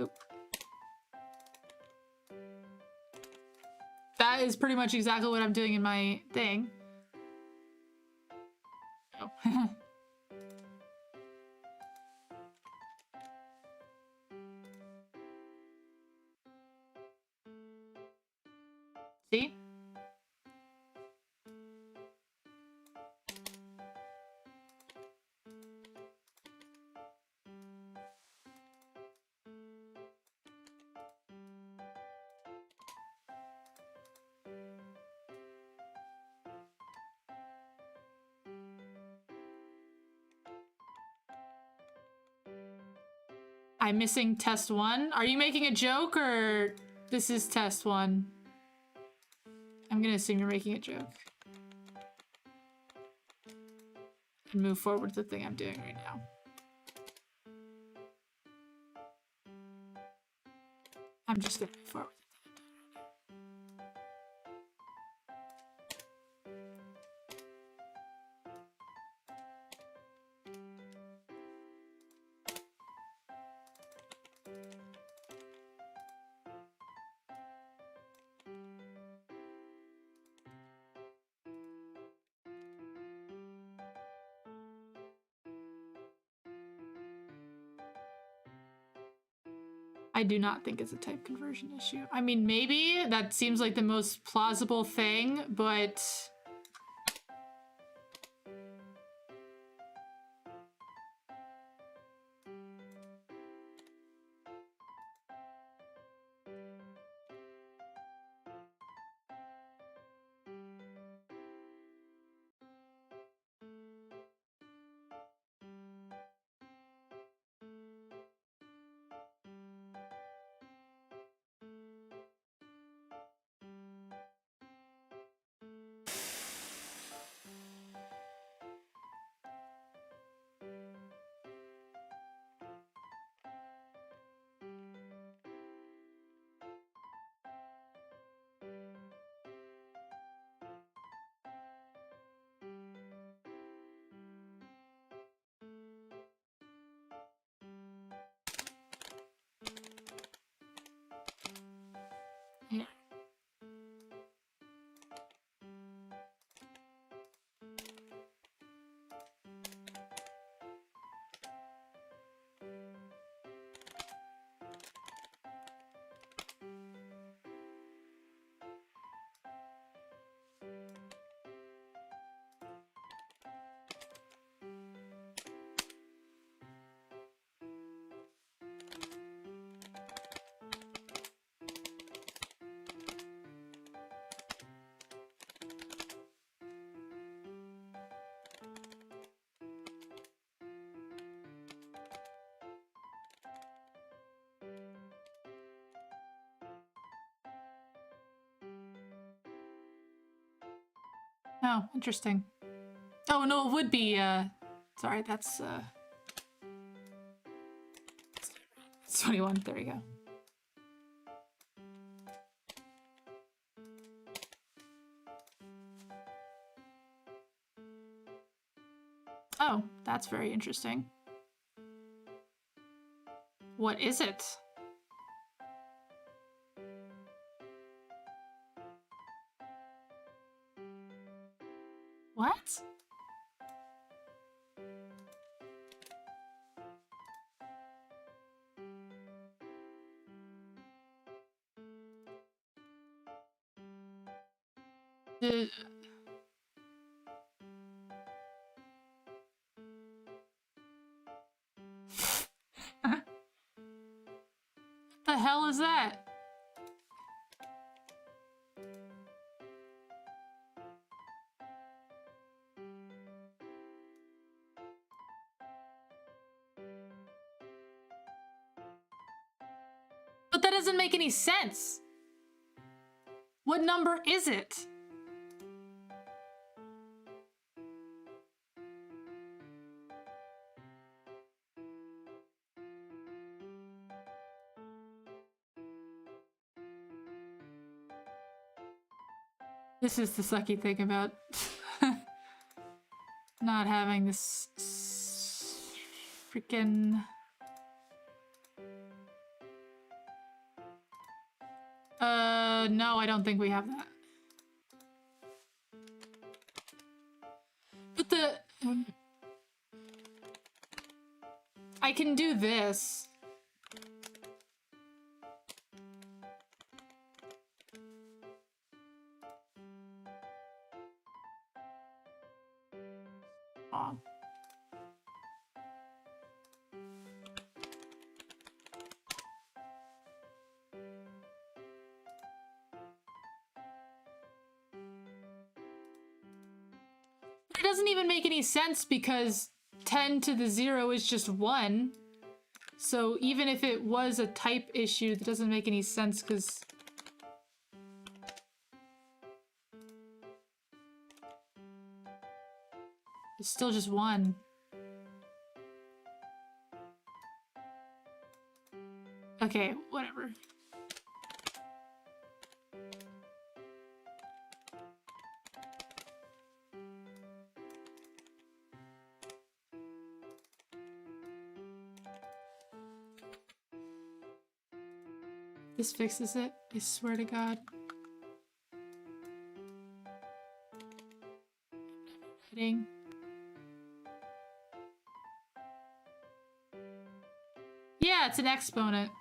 Oop. That is pretty much exactly what I'm doing in my thing. Oh. See? I'm missing test 1. Are you making a joke or this is test 1? I'm gonna assume you're making a joke. And move forward with the thing I'm doing right now. I'm just gonna move forward. I do not think it's a type conversion issue. I mean, maybe that seems like the most plausible thing, but yeah. Oh, interesting. Oh, no, it would be, sorry, that's 21. There we go. Oh, that's very interesting. What is it? What? The... What the hell is that? But that doesn't make any sense. What number is it? This is the sucky thing about not having this freaking... No, I don't think we have that. But the... I can do this. doesn't even make any sense because 10 to the 0 is just 1. So even if it was a type issue, that doesn't make any sense because... it's still just 1. Okay, whatever. This fixes it, I swear to God. Kidding. Yeah, it's an exponent.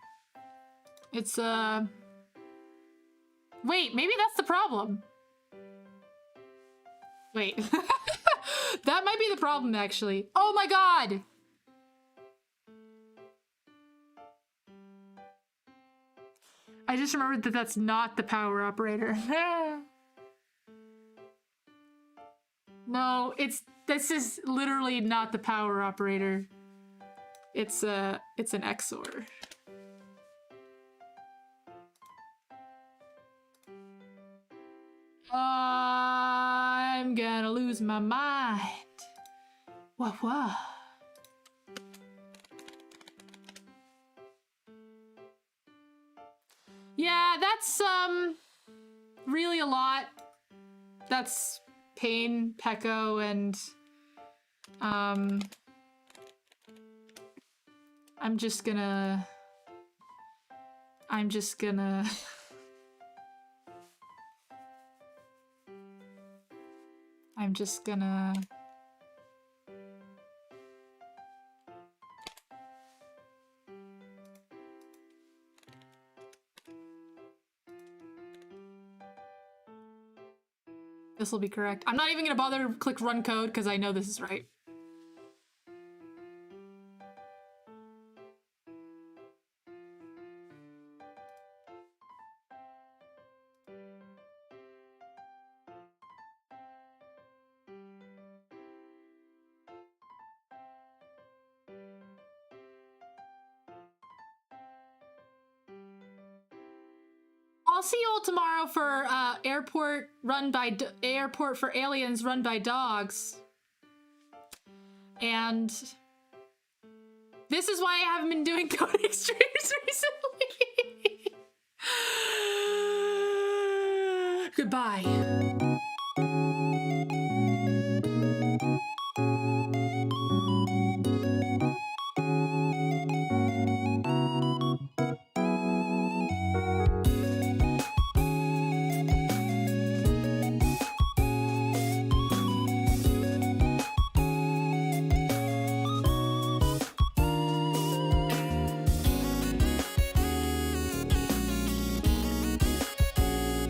It's, wait, maybe that's the problem. Wait. That might be the problem, actually. Oh my God! I just remembered that that's not the power operator. No, this is literally not the power operator. It's an XOR. I'm gonna lose my mind. Whoa, whoa. Yeah, that's, really a lot. That's Pain, Pecco, and, I'm just gonna... This will be correct. I'm not even gonna bother to click run code because I know this is right. I'll see you all tomorrow for airport for aliens run by dogs. And this is why I haven't been doing coding streams recently. Goodbye.